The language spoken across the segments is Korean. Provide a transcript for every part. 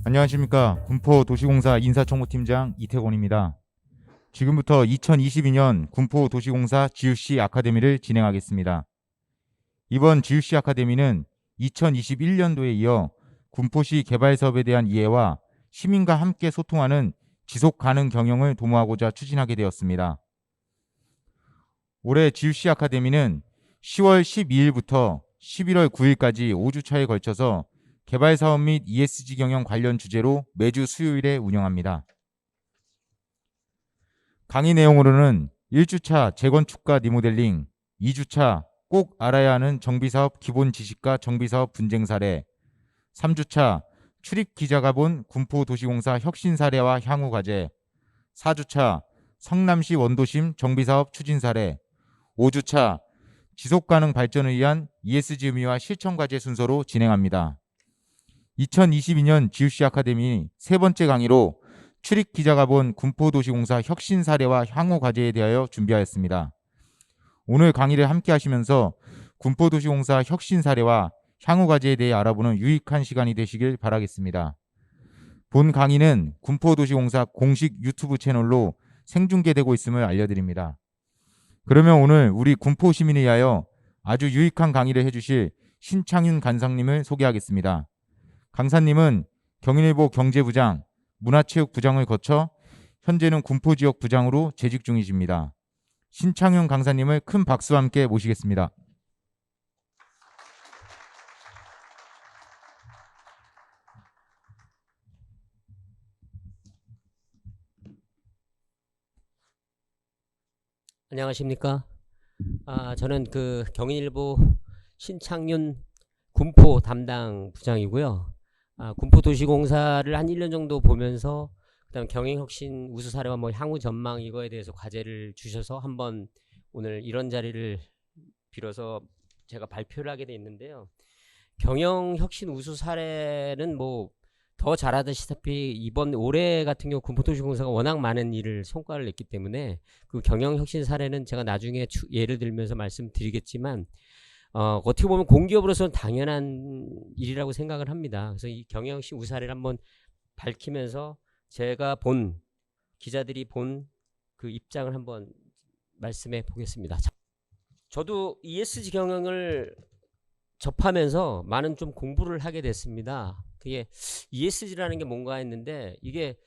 안녕하십니까. 군포도시공사 인사총무팀장 이태곤입니다. 지금부터 2022년 군포도시공사 GUC 아카데미를 진행하겠습니다. 이번 GUC 아카데미는 2021년도에 이어 군포시 개발사업에 대한 이해와 시민과 함께 소통하는 지속가능 경영을 도모하고자 추진하게 되었습니다. 올해 GUC 아카데미는 10월 12일부터 11월 9일까지 5주차에 걸쳐서 개발사업 및 ESG 경영 관련 주제로 매주 수요일에 운영합니다. 강의 내용으로는 1주차 재건축과 리모델링, 2주차 꼭 알아야 하는 정비사업 기본 지식과 정비사업 분쟁 사례, 3주차 출입기자가 본 군포도시공사 혁신 사례와 향후 과제, 4주차 성남시 원도심 정비사업 추진 사례, 5주차 지속가능 발전을 위한 ESG 의미와 실천 과제 순서로 진행합니다. 2022년 GUC 아카데미 세 번째 강의로 출입기자가 본 군포도시공사 혁신 사례와 향후 과제에 대하여 준비하였습니다. 오늘 강의를 함께 하시면서 군포도시공사 혁신 사례와 향후 과제에 대해 알아보는 유익한 시간이 되시길 바라겠습니다. 본 강의는 군포도시공사 공식 유튜브 채널로 생중계되고 있음을 알려드립니다. 그러면 오늘 우리 군포 시민을 위하여 아주 유익한 강의를 해주실 신창윤 간사님을 소개하겠습니다. 강사님은 경인일보 경제부장, 문화체육부장을 거쳐 현재는 군포지역 부장으로 재직 중이십니다. 신창윤 강사님을 큰 박수와 함께 모시겠습니다. 안녕하십니까. 저는 경인일보 신창윤 군포 담당 부장이고요. 군포도시공사를 한 1년 정도 보면서 그다음 경영혁신 우수 사례와 향후 전망 이거에 대해서 과제를 주셔서 한번 오늘 이런 자리를 빌어서 제가 발표를 하게 돼 있는데요. 경영혁신 우수 사례는 더 잘 아시다시피 이번 올해 같은 경우 군포도시공사가 워낙 많은 일을 성과를 냈기 때문에 그 경영혁신 사례는 제가 나중에 예를 들면서 말씀드리겠지만 어떻게 보면 공기업으로서는 당연한 일이라고 생각을 합니다. 그래서 이 경영혁신 우수 사례를 한번 밝히면서 제가 기자들이 본 그 입장을 한번 말씀해 보겠습니다. 저도 ESG 경영을 접하면서 많은 좀 공부를 하게 됐습니다. 그게 ESG라는 게 뭔가 했는데 이게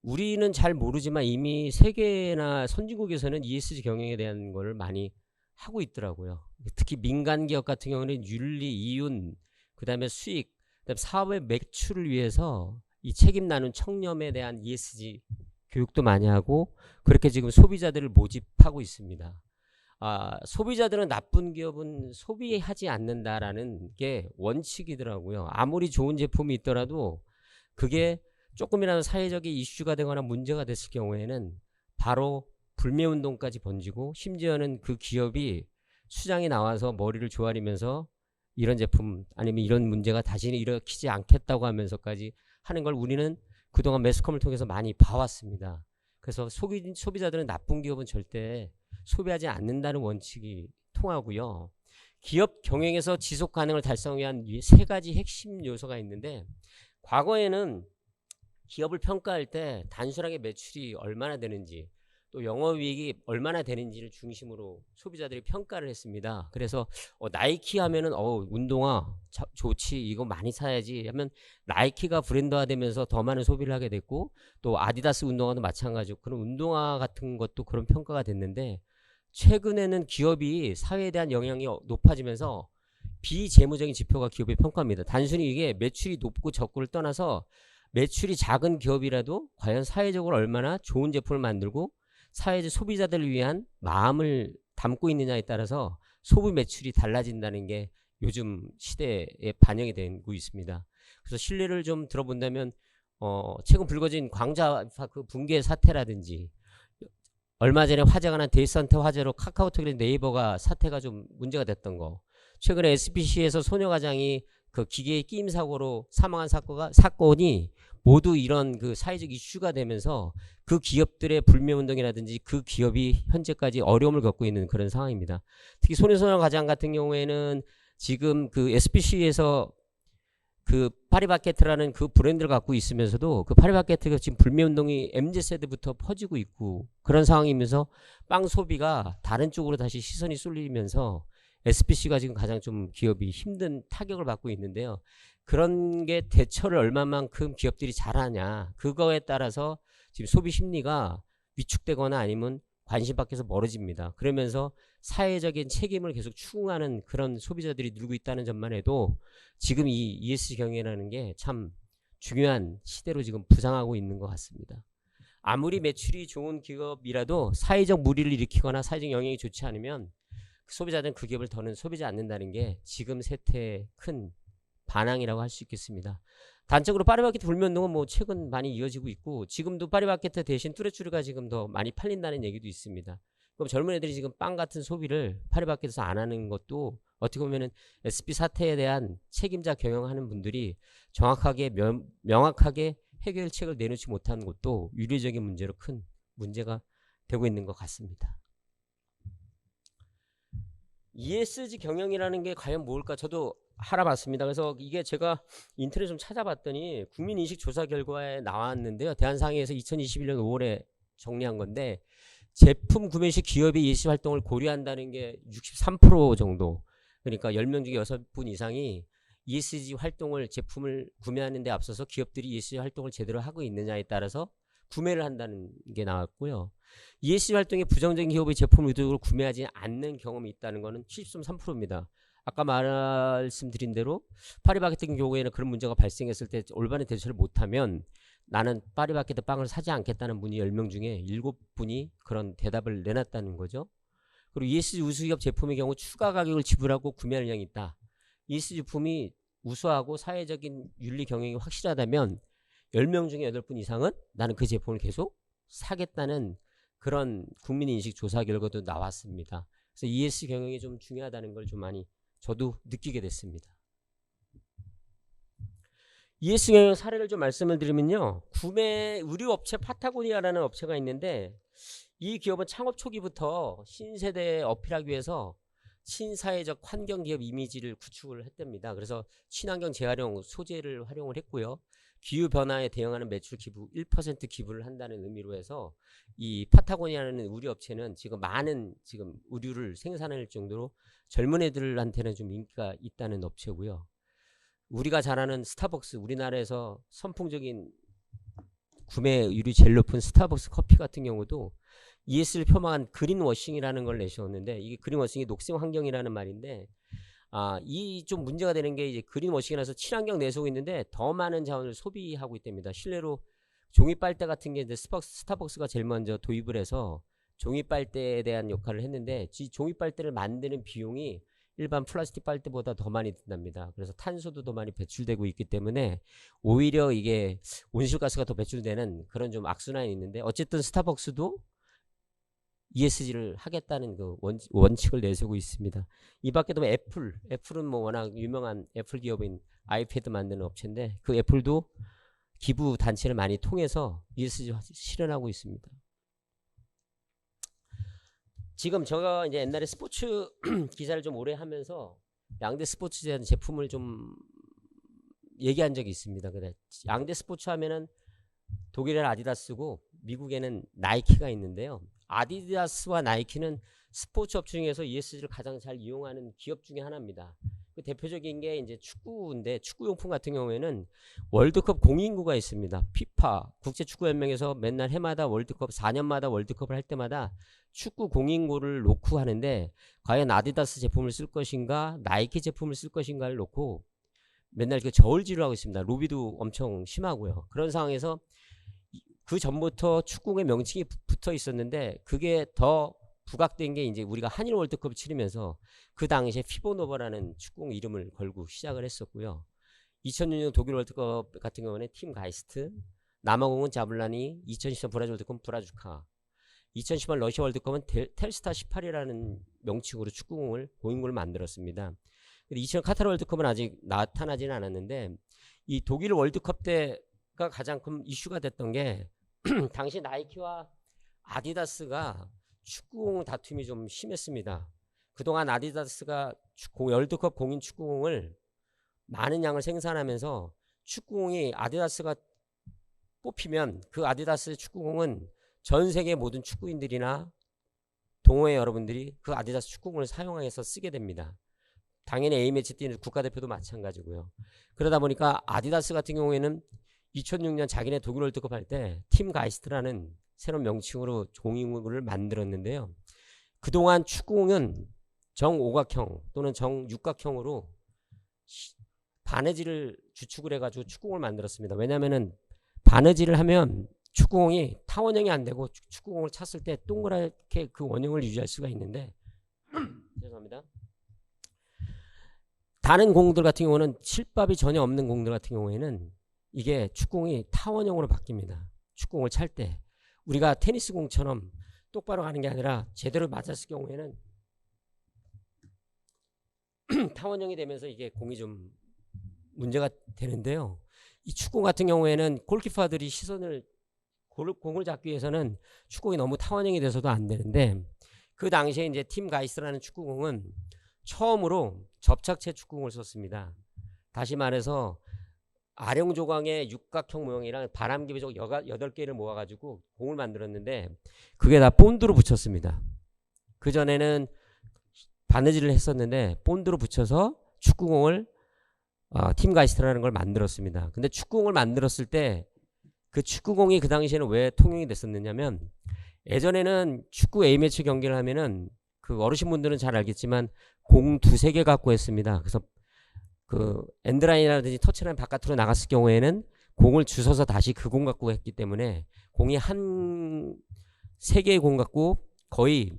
우리는 잘 모르지만 이미 세계나 선진국에서는 ESG 경영에 대한 걸 많이 하고 있더라고요. 특히 민간 기업 같은 경우는 윤리, 이윤, 그다음에 수익, 그다음에 사업의 매출을 위해서 이 책임 나눈 청렴에 대한 ESG 교육도 많이 하고 그렇게 지금 소비자들을 모집하고 있습니다. 소비자들은 나쁜 기업은 소비하지 않는다라는 게 원칙이더라고요. 아무리 좋은 제품이 있더라도 그게 조금이라도 사회적인 이슈가 되거나 문제가 됐을 경우에는 바로 불매운동까지 번지고 심지어는 그 기업이 수장에 나와서 머리를 조아리면서 이런 제품 아니면 이런 문제가 다시는 일으키지 않겠다고 하면서까지 하는 걸 우리는 그동안 매스컴을 통해서 많이 봐왔습니다. 그래서 소비자들은 나쁜 기업은 절대 소비하지 않는다는 원칙이 통하고요. 기업 경영에서 지속 가능을 달성하기 위한 세 가지 핵심 요소가 있는데 과거에는 기업을 평가할 때 단순하게 매출이 얼마나 되는지 또 영업이익이 얼마나 되는지를 중심으로 소비자들이 평가를 했습니다. 그래서 나이키 하면은 운동화 좋지 이거 많이 사야지 하면 나이키가 브랜드화 되면서 더 많은 소비를 하게 됐고 또 아디다스 운동화도 마찬가지고 그런 운동화 같은 것도 그런 평가가 됐는데 최근에는 기업이 사회에 대한 영향이 높아지면서 비재무적인 지표가 기업의 평가입니다. 단순히 이게 매출이 높고 적고를 떠나서 매출이 작은 기업이라도 과연 사회적으로 얼마나 좋은 제품을 만들고 사회적 소비자들을 위한 마음을 담고 있느냐에 따라서 소비 매출이 달라진다는 게 요즘 시대에 반영이 되고 있습니다. 그래서 실례를 좀 들어본다면 최근 불거진 광자 그 붕괴 사태라든지 얼마 전에 화제가 난 데이터센터 화재로 카카오톡이나 네이버가 사태가 좀 문제가 됐던 거, 최근에 SBC에서 소녀가장이 그 기계의 끼임 사고로 사망한 사건이 모두 이런 그 사회적 이슈가 되면서 그 기업들의 불매운동이라든지 그 기업이 현재까지 어려움을 겪고 있는 그런 상황입니다. 특히 소녀가장 같은 경우에는 지금 그 SBC에서 그 파리바게트라는 그 브랜드를 갖고 있으면서도 그 파리바게트가 지금 불매운동이 MZ세대부터 퍼지고 있고 그런 상황이면서 빵 소비가 다른 쪽으로 다시 시선이 쏠리면서 SPC가 지금 가장 좀 기업이 힘든 타격을 받고 있는데요. 그런 게 대처를 얼마만큼 기업들이 잘하냐, 그거에 따라서 지금 소비 심리가 위축되거나 아니면 관심 밖에서 멀어집니다. 그러면서 사회적인 책임을 계속 추궁하는 그런 소비자들이 늘고 있다는 점만 해도 지금 이 ESG 경영이라는 게 참 중요한 시대로 지금 부상하고 있는 것 같습니다. 아무리 매출이 좋은 기업이라도 사회적 무리를 일으키거나 사회적 영향이 좋지 않으면 소비자들은 그 기업을 더는 소비지 않는다는 게 지금 세태의 큰 반항이라고 할 수 있겠습니다. 단적으로 파리바게트 불매운동은 뭐 최근 많이 이어지고 있고 지금도 파리바게트 대신 뚜레쥬르가 지금 더 많이 팔린다는 얘기도 있습니다. 그럼 젊은 애들이 지금 빵 같은 소비를 파리바게트에서 안 하는 것도 어떻게 보면은 SB 사태에 대한 책임자 경영하는 분들이 정확하게 명확하게 해결책을 내놓지 못하는 것도 유례적인 문제로 큰 문제가 되고 있는 것 같습니다. ESG 경영이라는 게 과연 뭘까? 저도 알아봤습니다. 그래서 이게 제가 인터넷 좀 찾아봤더니 국민인식 조사 결과에 나왔는데요. 대한상의에서 2021년 5월에 정리한 건데 제품 구매 시 기업의 ESG 활동을 고려한다는 게 63% 정도. 그러니까 10명 중에 6분 이상이 ESG 활동을 제품을 구매하는 데 앞서서 기업들이 ESG 활동을 제대로 하고 있느냐에 따라서 구매를 한다는 게 나왔고요. ESG 활동에 부정적인 기업의 제품 의도적으로 구매하지 않는 경험이 있다는 것은 73%입니다. 아까 말씀드린 대로 파리바게트 같은 경우에는 그런 문제가 발생했을 때 올바른 대처를 못하면 나는 파리바게트 빵을 사지 않겠다는 분이 10명 중에 7분이 그런 대답을 내놨다는 거죠. 그리고 ESG 우수기업 제품의 경우 추가 가격을 지불하고 구매할 의향이 있다. ESG 제품이 우수하고 사회적인 윤리 경영이 확실하다면 10명 중에 8분 이상은 나는 그 제품을 계속 사겠다는 그런 국민인식 조사 결과도 나왔습니다. 그래서 ESG 경영이 좀 중요하다는 걸 좀 많이 저도 느끼게 됐습니다. ESG 경영 사례를 좀 말씀을 드리면요. 구매 의류업체 파타고니아라는 업체가 있는데 이 기업은 창업 초기부터 신세대에 어필하기 위해서 친사회적 환경기업 이미지를 구축을 했답니다. 그래서 친환경 재활용 소재를 활용을 했고요. 기후변화에 대응하는 매출 기부 1% 기부를 한다는 의미로 해서 이 파타고니아라는 의류업체는 지금 많은 지금 의류를 생산할 정도로 젊은 애들한테는 좀 인기가 있다는 업체고요. 우리가 잘 아는 스타벅스, 우리나라에서 선풍적인 구매 의율이 제일 높은 스타벅스 커피 같은 경우도 ESG를 표방한 그린워싱이라는 걸 내셨는데 이게 그린워싱이 녹색 환경이라는 말인데 이 좀 문제가 되는 게 이제 그린워싱이라서 친환경 내세우고 있는데 더 많은 자원을 소비하고 있답니다. 실내로 종이 빨대 같은 게 이제 스타벅스가 제일 먼저 도입을 해서 종이 빨대에 대한 역할을 했는데 종이 빨대를 만드는 비용이 일반 플라스틱 빨대보다 더 많이 든답니다. 그래서 탄소도 더 많이 배출되고 있기 때문에 오히려 이게 온실가스가 더 배출되는 그런 좀 악순환이 있는데 어쨌든 스타벅스도 ESG를 하겠다는 그 원칙을 내세우고 있습니다. 이 밖에도 애플은 뭐 워낙 유명한 애플 기업인 아이패드 만드는 업체인데 그 애플도 기부 단체를 많이 통해서 ESG 실현하고 있습니다. 지금 제가 이제 옛날에 스포츠 기사를 좀 오래 하면서 양대 스포츠에 대한 제품을 좀 얘기한 적이 있습니다. 근데 양대 스포츠 하면은 독일에는 아디다스고 미국에는 나이키가 있는데요. 아디다스와 나이키는 스포츠 업 중에서 ESG를 가장 잘 이용하는 기업 중에 하나입니다. 그 대표적인 게 이제 축구인데 축구용품 같은 경우에는 월드컵 공인구가 있습니다. 피파 국제축구연맹에서 맨날 해마다 월드컵 4년마다 월드컵을 할 때마다 축구 공인구를 놓고 하는데 과연 아디다스 제품을 쓸 것인가 나이키 제품을 쓸 것인가를 놓고 맨날 그 저울질을 하고 있습니다. 로비도 엄청 심하고요. 그런 상황에서 그 전부터 축구의 명칭이 붙어 있었는데 그게 더 부각된 게 이제 우리가 한일 월드컵을 치르면서 그 당시에 피보노버라는 축구 이름을 걸고 시작을 했었고요. 2006년 독일 월드컵 같은 경우는 팀 가이스트, 남아공은 자블라니, 2010년 브라질 월드컵은 브라주카, 2018년 러시아 월드컵은 텔스타 18이라는 명칭으로 축구공을 공인구를 만들었습니다. 2000년 카타르 월드컵은 아직 나타나지는 않았는데 이 독일 월드컵 때가 가장 큰 이슈가 됐던 게 당시 나이키와 아디다스가 축구공 다툼이 좀 심했습니다. 그동안 아디다스가 월드컵 공인 축구공을 많은 양을 생산하면서 축구공이 아디다스가 뽑히면 그 아디다스 축구공은 전 세계 모든 축구인들이나 동호회 여러분들이 그 아디다스 축구공을 사용해서 쓰게 됩니다. 당연히 A매치 뛰는 국가대표도 마찬가지고요. 그러다 보니까 아디다스 같은 경우에는 2006년 자기네 독일 월드컵 할 때 팀 가이스트라는 새로운 명칭으로 공을 만들었는데요. 그동안 축구공은 정오각형 또는 정육각형으로 바느질을 주축을 해가지고 축구공을 만들었습니다. 왜냐하면은 바느질을 하면 축구공이 타원형이 안 되고 축구공을 찼을 때 동그랗게 그 원형을 유지할 수가 있는데 죄송합니다. 다른 공들 같은 경우는 칠밥이 전혀 없는 공들 같은 경우에는 이게 축구공이 타원형으로 바뀝니다. 축구공을 찰 때 우리가 테니스 공처럼 똑바로 가는 게 아니라 제대로 맞았을 경우에는 타원형이 되면서 이게 공이 좀 문제가 되는데요. 이 축구 같은 경우에는 골키퍼들이 시선을 공을 잡기 위해서는 축구공이 너무 타원형이 돼서도 안 되는데 그 당시에 이제 팀 가이스라는 축구공은 처음으로 접착체 축구공을 썼습니다. 다시 말해서 아령 조각의 육각형 모형이랑 바람기비 족 8개를 모아가지고 공을 만들었는데 그게 다 본드로 붙였습니다. 그전에는 바느질을 했었는데 본드로 붙여서 축구공을 팀 가이스트라는 걸 만들었습니다. 근데 축구공을 만들었을 때 그 축구공이 그 당시에는 왜 통용이 됐었느냐면 예전에는 축구 A매치 경기를 하면은 그 어르신분들은 잘 알겠지만 공 2-3개 갖고 했습니다. 그래서 그 엔드라인이라든지 터치라인 바깥으로 나갔을 경우에는 공을 주워서 다시 그 공 갖고 했기 때문에 공이 한 3개의 공 갖고 거의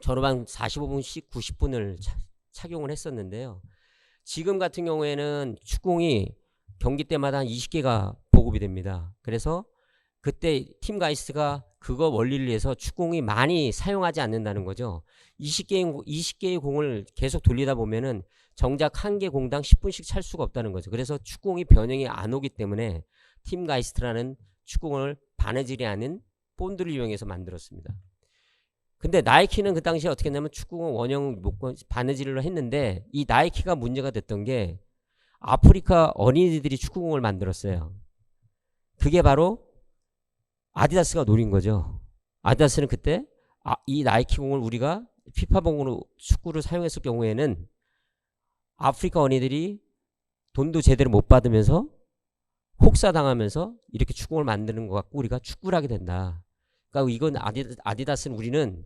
전후반 45분씩 90분을 착용을 했었는데요. 지금 같은 경우에는 축구공이 경기 때마다 한 20개가 보급이 됩니다. 그래서 그때 팀 가이스트가 그거 원리를 위해서 축구공이 많이 사용하지 않는다는 거죠. 20개의 공을 계속 돌리다 보면은 정작 한 개 공당 10분씩 찰 수가 없다는 거죠. 그래서 축구공이 변형이 안 오기 때문에 팀 가이스트라는 축구공을 바느질이 아닌 본드를 이용해서 만들었습니다. 근데 나이키는 그 당시에 어떻게 했냐면 축구공 원형 바느질로 했는데 이 나이키가 문제가 됐던 게 아프리카 어린이들이 축구공을 만들었어요. 그게 바로 아디다스가 노린 거죠. 아디다스는 그때 이 나이키 공을 우리가 피파봉으로 축구를 사용했을 경우에는 아프리카 어린이들이 돈도 제대로 못 받으면서 혹사당하면서 이렇게 축구공을 만드는 것 같고 우리가 축구를 하게 된다. 그러니까 이건 아디다스는 우리는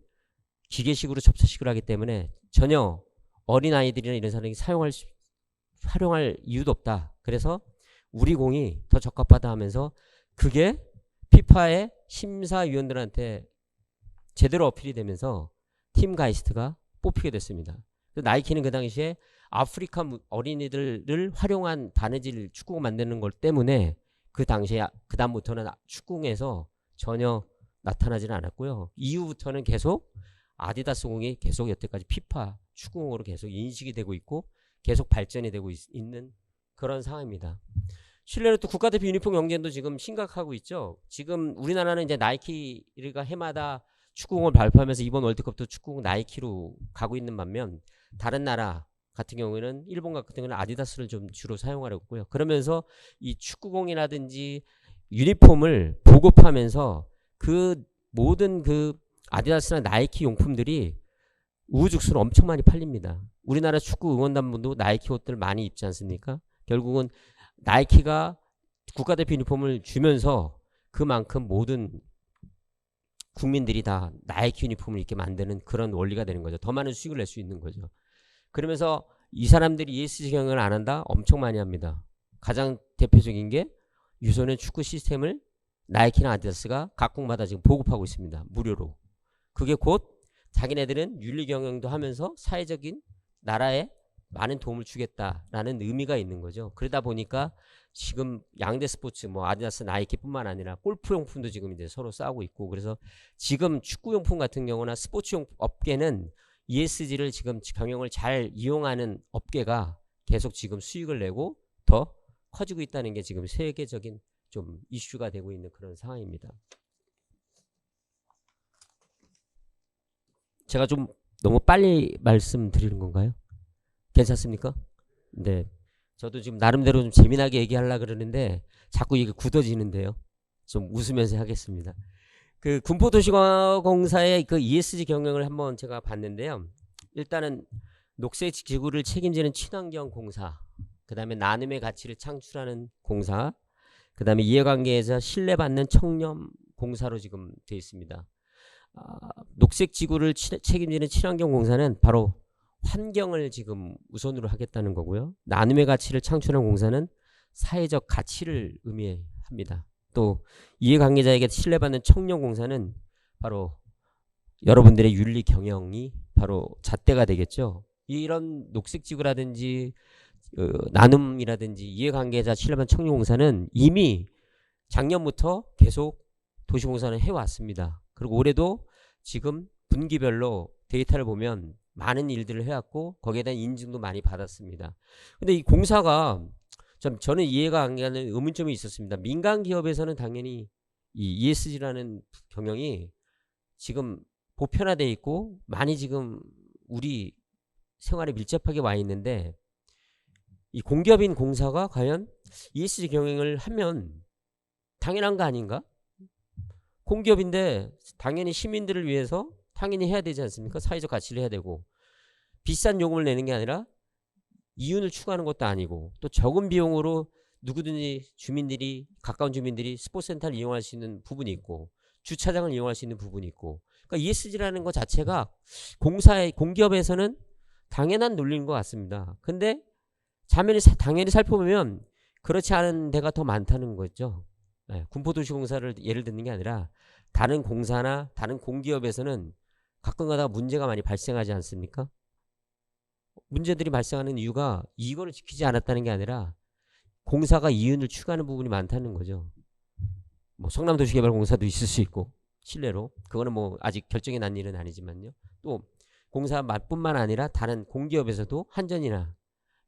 기계식으로 접착식으로 하기 때문에 전혀 어린아이들이나 이런 사람이 활용할 이유도 없다. 그래서 우리 공이 더 적합하다 하면서 그게 피파의 심사위원들한테 제대로 어필이 되면서 팀 가이스트가 뽑히게 됐습니다. 나이키는 그 당시에 아프리카 어린이들을 활용한 바느질 축구공 만드는 것 때문에 그 당시에 그 다음부터는 축구공에서 전혀 나타나지는 않았고요. 이후부터는 계속 아디다스 공이 계속 여태까지 피파 축구공으로 계속 인식이 되고 있고 계속 발전이 되고 있는 그런 상황입니다. 실내로 또 국가대표 유니폼 경쟁도 지금 심각하고 있죠. 지금 우리나라는 이제 나이키가 해마다 축구공을 발표하면서 이번 월드컵도 축구공 나이키로 가고 있는 반면 다른 나라 같은 경우에는 일본 같은 경우는 아디다스를 좀 주로 사용하려고 했고요. 그러면서 이 축구공이라든지 유니폼을 보급하면서 그 모든 그 아디다스나 나이키 용품들이 우후죽순으로 엄청 많이 팔립니다. 우리나라 축구 응원단분도 나이키 옷들 많이 입지 않습니까? 결국은 나이키가 국가대표 유니폼을 주면서 그만큼 모든 국민들이 다 나이키 유니폼을 입게 만드는 그런 원리가 되는 거죠. 더 많은 수익을 낼 수 있는 거죠. 그러면서 이 사람들이 ESG 경영을 안 한다? 엄청 많이 합니다. 가장 대표적인 게 유소년 축구 시스템을 나이키나 아디다스가 각국마다 지금 보급하고 있습니다. 무료로. 그게 곧 자기네들은 윤리 경영도 하면서 사회적인 나라에 많은 도움을 주겠다라는 의미가 있는 거죠. 그러다 보니까 지금 양대 스포츠 뭐 아디다스 나이키뿐만 아니라 골프 용품도 지금 이제 서로 싸우고 있고 그래서 지금 축구 용품 같은 경우나 스포츠 용품 업계는 ESG를 지금 경영을 잘 이용하는 업계가 계속 지금 수익을 내고 더 커지고 있다는 게 지금 세계적인 좀 이슈가 되고 있는 그런 상황입니다. 제가 좀 너무 빨리 말씀드리는 건가요? 괜찮습니까? 네. 저도 지금 나름대로 좀 재미나게 얘기하려고 그러는데 자꾸 이게 굳어지는데요. 좀 웃으면서 하겠습니다. 그 군포도시공사의 그 ESG 경영을 한번 제가 봤는데요. 일단은 녹색 지구를 책임지는 친환경 공사, 그 다음에 나눔의 가치를 창출하는 공사, 그 다음에 이해관계에서 신뢰받는 청렴 공사로 지금 되어 있습니다. 녹색 지구를 책임지는 친환경 공사는 바로 환경을 지금 우선으로 하겠다는 거고요. 나눔의 가치를 창출하는 공사는 사회적 가치를 의미합니다. 또 이해관계자에게 신뢰받는 청렴 공사는 바로 여러분들의 윤리 경영이 바로 잣대가 되겠죠. 이런 녹색 지구라든지 나눔이라든지 이해관계자 신뢰받는 청렴 공사는 이미 작년부터 계속 도시공사는 해왔습니다. 그리고 올해도 지금 분기별로 데이터를 보면 많은 일들을 해왔고 거기에 대한 인증도 많이 받았습니다. 근데 이 공사가 저는 이해가 안 가는 의문점이 있었습니다. 민간 기업에서는 당연히 이 ESG라는 경영이 지금 보편화되어 있고 많이 지금 우리 생활에 밀접하게 와 있는데 이 공기업인 공사가 과연 ESG 경영을 하면 당연한 거 아닌가? 공기업인데 당연히 시민들을 위해서 당연히 해야 되지 않습니까? 사회적 가치를 해야 되고 비싼 요금을 내는 게 아니라 이윤을 추구하는 것도 아니고 또 적은 비용으로 누구든지 주민들이 가까운 주민들이 스포츠센터를 이용할 수 있는 부분이 있고 주차장을 이용할 수 있는 부분이 있고 그러니까 ESG라는 것 자체가 공기업에서는 당연한 논리인 것 같습니다. 근데 당연히 살펴보면 그렇지 않은 데가 더 많다는 거죠. 네, 군포도시공사를 예를 듣는 게 아니라 다른 공사나 다른 공기업에서는 가끔가다 문제가 많이 발생하지 않습니까? 문제들이 발생하는 이유가 이거를 지키지 않았다는 게 아니라 공사가 이윤을 추구하는 부분이 많다는 거죠. 뭐 성남도시개발공사도 있을 수 있고 실례로 그거는 뭐 아직 결정이 난 일은 아니지만요. 또 공사뿐만 아니라 다른 공기업에서도 한전이나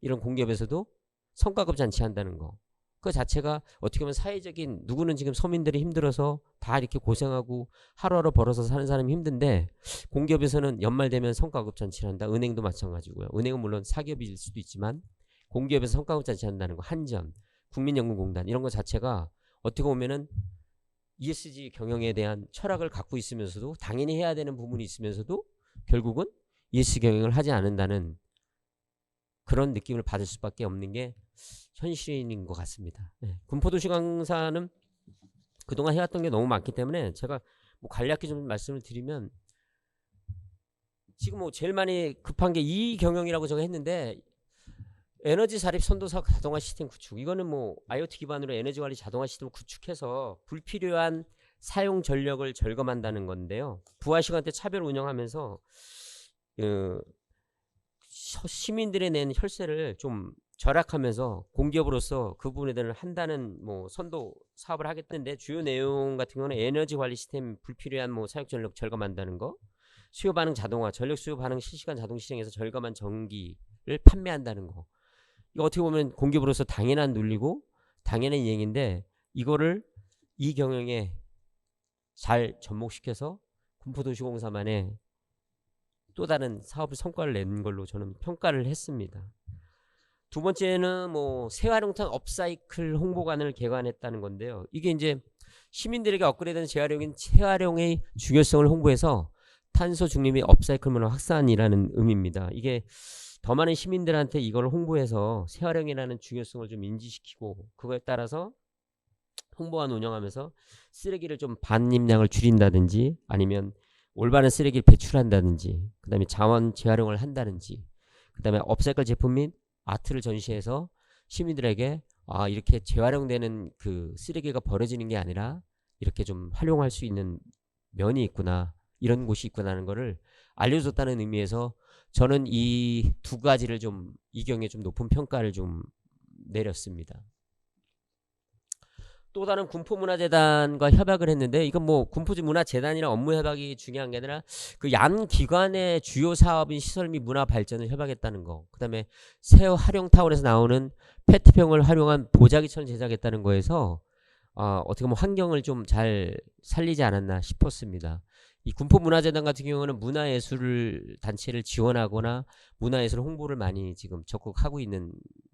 이런 공기업에서도 성과급 잔치한다는 거. 그 자체가 어떻게 보면 사회적인 누구는 지금 서민들이 힘들어서 다 이렇게 고생하고 하루하루 벌어서 사는 사람이 힘든데 공기업에서는 연말 되면 성과급 잔치를 한다. 은행도 마찬가지고요. 은행은 물론 사기업일 수도 있지만 공기업에서 성과급 잔치 한다는 거 한전, 국민연금공단 이런 거 자체가 어떻게 보면은 ESG 경영에 대한 철학을 갖고 있으면서도 당연히 해야 되는 부분이 있으면서도 결국은 ESG 경영을 하지 않는다는 그런 느낌을 받을 수밖에 없는 게 현실인 것 같습니다. 네. 군포도시공사는 그동안 해왔던 게 너무 많기 때문에 제가 뭐 간략히 좀 말씀을 드리면 지금 뭐 제일 많이 급한 게 이 경영이라고 제가 했는데 에너지 사립 선도사 자동화 시스템 구축. 이거는 뭐 IoT 기반으로 에너지 관리 자동화 시스템을 구축해서 불필요한 사용 전력을 절감한다는 건데요. 부하 시간대 차별 운영하면서 시민들이 낸 혈세를 좀 절약하면서 공기업으로서 그 부분에 대한 한다는 뭐 선도 사업을 하겠다는데 주요 내용 같은 경우는 에너지 관리 시스템 불필요한 뭐 사용 전력 절감한다는 거, 수요 반응 자동화, 전력 수요 반응 실시간 자동 실행해서 절감한 전기를 판매한다는 거. 이거 어떻게 보면 공기업으로서 당연한 논리고 당연한 이행인데 이거를 이 경영에 잘 접목시켜서 군포도시공사만의 또 다른 사업의 성과를 낸 걸로 저는 평가를 했습니다. 두 번째는 뭐 재활용탄 업사이클 홍보관을 개관했다는 건데요. 이게 이제 시민들에게 업그레이드된 재활용의 중요성을 홍보해서 탄소 중립 및 업사이클 문화 확산이라는 의미입니다. 이게 더 많은 시민들한테 이걸 홍보해서 재활용이라는 중요성을 좀 인지시키고 그거에 따라서 홍보관 운영하면서 쓰레기를 좀 반입량을 줄인다든지 아니면 올바른 쓰레기를 배출한다든지 그 다음에 자원 재활용을 한다든지 그 다음에 업사이클 제품 및 아트를 전시해서 시민들에게 이렇게 재활용되는 그 쓰레기가 버려지는 게 아니라 이렇게 좀 활용할 수 있는 면이 있구나 이런 곳이 있구나라는 거를 알려줬다는 의미에서 저는 이 두 가지를 좀 이 경에 좀 높은 평가를 좀 내렸습니다. 또 다른 군포문화재단과 협약을 했는데 이건 뭐 군포문화재단이랑 업무 협약이 중요한 게 아니라 그 양 기관의 주요 사업인 시설 및 문화 발전을 협약했다는 거. 그다음에 새 활용타운에서 나오는 페트병을 활용한 보자기처럼 제작했다는 거에서 어떻게 보면 환경을 좀 잘 살리지 않았나 싶었습니다. 이 군포문화재단 같은 경우는 문화예술 단체를 지원하거나 문화예술 홍보를 많이 지금 적극하고 있는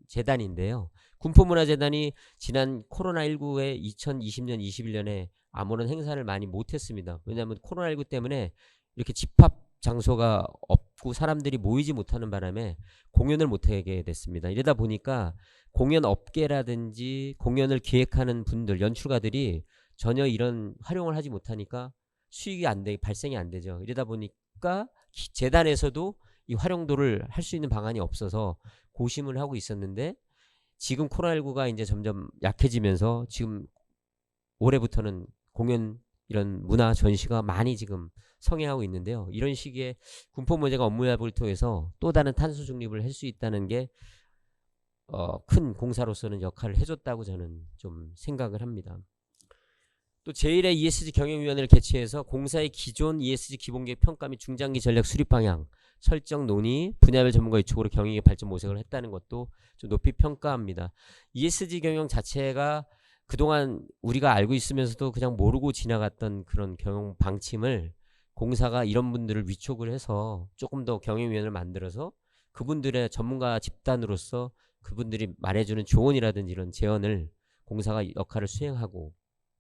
재단인데요. 군포문화재단이 지난 코로나19에 2020년, 21년에 아무런 행사를 많이 못했습니다. 왜냐하면 코로나19 때문에 이렇게 집합 장소가 없고 사람들이 모이지 못하는 바람에 공연을 못하게 됐습니다. 이러다 보니까 공연 업계라든지 공연을 기획하는 분들, 연출가들이 전혀 이런 활용을 하지 못하니까 수익이 발생이 안 되죠. 이러다 보니까 재단에서도 이 활용도를 할 수 있는 방안이 없어서 고심을 하고 있었는데, 지금 코로나19가 이제 점점 약해지면서 지금 올해부터는 공연 이런 문화 전시가 많이 지금 성행하고 있는데요. 이런 시기에 군포문화재가 업무협약을 통해서 또 다른 탄소 중립을 할 수 있다는 게 큰 공사로서는 역할을 해줬다고 저는 좀 생각을 합니다. 또 제1회 ESG 경영위원회를 개최해서 공사의 기존 ESG 기본계획 평가 및 중장기 전략 수립 방향 설정 논의, 분야별 전문가 위촉으로 경영의 발전 모색을 했다는 것도 좀 높이 평가합니다. ESG 경영 자체가 그동안 우리가 알고 있으면서도 그냥 모르고 지나갔던 그런 경영 방침을 공사가 이런 분들을 위촉을 해서 조금 더 경영위원회를 만들어서 그분들의 전문가 집단으로서 그분들이 말해주는 조언이라든지 이런 제언을 공사가 역할을 수행하고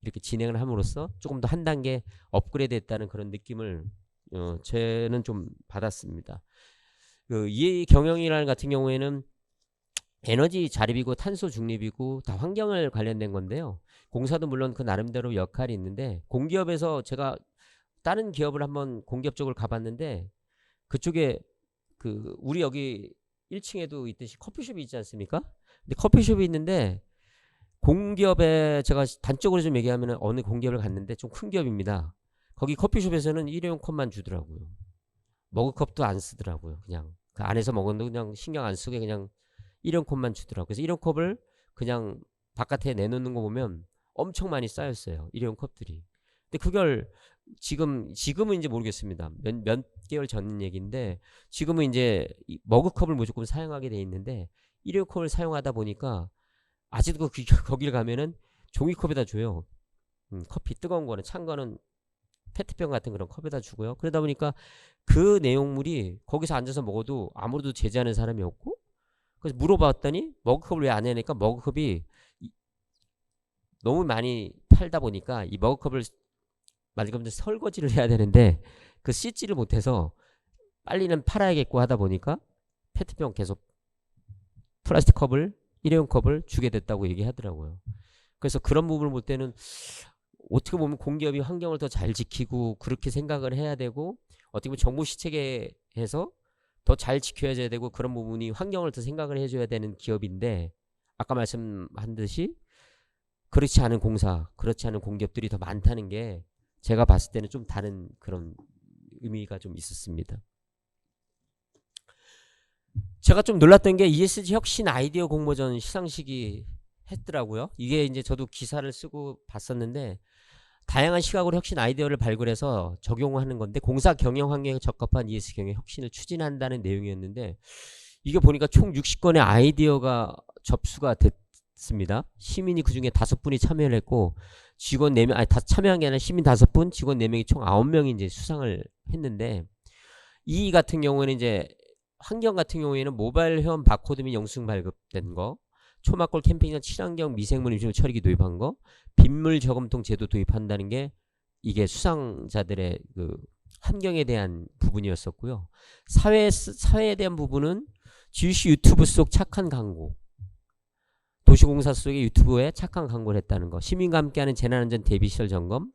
이렇게 진행을 함으로써 조금 더 한 단계 업그레이드 했다는 그런 느낌을 저는 좀 받았습니다. 이 경영이라는 같은 경우에는 에너지 자립이고 탄소 중립이고 다 환경을 관련된 건데요. 공사도 물론 그 나름대로 역할이 있는데, 공기업에서 제가 다른 기업을 한번 공기업 쪽을 가봤는데, 그쪽에 우리 여기 1층에도 있듯이 커피숍이 있지 않습니까? 근데 커피숍이 있는데 공기업에 제가 단적으로 좀 얘기하면 어느 공기업을 갔는데 좀 큰 기업입니다. 거기 커피숍에서는 일회용 컵만 주더라고요. 머그컵도 안 쓰더라고요. 그냥 그 안에서 먹었는데 그냥 신경 안 쓰게 그냥 일회용 컵만 주더라고요. 그래서 일회용 컵을 그냥 바깥에 내놓는 거 보면 엄청 많이 쌓였어요. 일회용 컵들이. 근데 그걸 지금은 이제 모르겠습니다. 몇 개월 전 얘기인데, 지금은 이제 머그컵을 무조건 사용하게 돼 있는데, 일회용 컵을 사용하다 보니까 아직도 거기를 가면은 종이컵에다 줘요. 커피 뜨거운 거는, 찬 거는 페트병 같은 그런 컵에다 주고요. 그러다 보니까 그 내용물이 거기서 앉아서 먹어도 아무래도 제지하는 사람이 없고, 그래서 물어봤더니 머그컵을 왜 안 해내니까 머그컵이 너무 많이 팔다 보니까 이 머그컵을 말 그대로 설거지를 해야 되는데 그 씻지를 못해서 빨리는 팔아야겠고 하다 보니까 페트병 계속 플라스틱 컵을, 일회용 컵을 주게 됐다고 얘기하더라고요. 그래서 그런 부분을 볼 때는 어떻게 보면 공기업이 환경을 더 잘 지키고 그렇게 생각을 해야 되고, 어떻게 보면 정부 시책에서 더 잘 지켜야 되고, 그런 부분이 환경을 더 생각을 해줘야 되는 기업인데, 아까 말씀한 듯이 그렇지 않은 공사, 그렇지 않은 공기업들이 더 많다는 게 제가 봤을 때는 좀 다른 그런 의미가 좀 있었습니다. 제가 좀 놀랐던 게 ESG 혁신 아이디어 공모전 시상식이 했더라고요. 이게 이제 저도 기사를 쓰고 봤었는데, 다양한 시각으로 혁신 아이디어를 발굴해서 적용하는 건데, 공사 경영 환경에 적합한 ESG 경영 혁신을 추진한다는 내용이었는데, 이게 보니까 총 60건의 아이디어가 접수가 됐습니다. 시민이 그중에 5분이 참여를 했고, 직원 4명, 다 참여한 게 아니라 시민 5분, 직원 4명이 총 9명이 이제 수상을 했는데, 이 같은 경우에는 이제 환경 같은 경우에는 모바일 회원 바코드 및 영수증 발급된 거, 초막골 캠핑장 친환경 미생물 음식물 처리기 도입한 거, 빗물 저금통 제도 도입한다는 게 이게 수상자들의 그 환경에 대한 부분이었었고요. 사회에 대한 부분은 GC 유튜브 속 착한 광고, 도시공사 속의 유튜브에 착한 광고를 했다는 거, 시민과 함께하는 재난안전 대비시설 점검,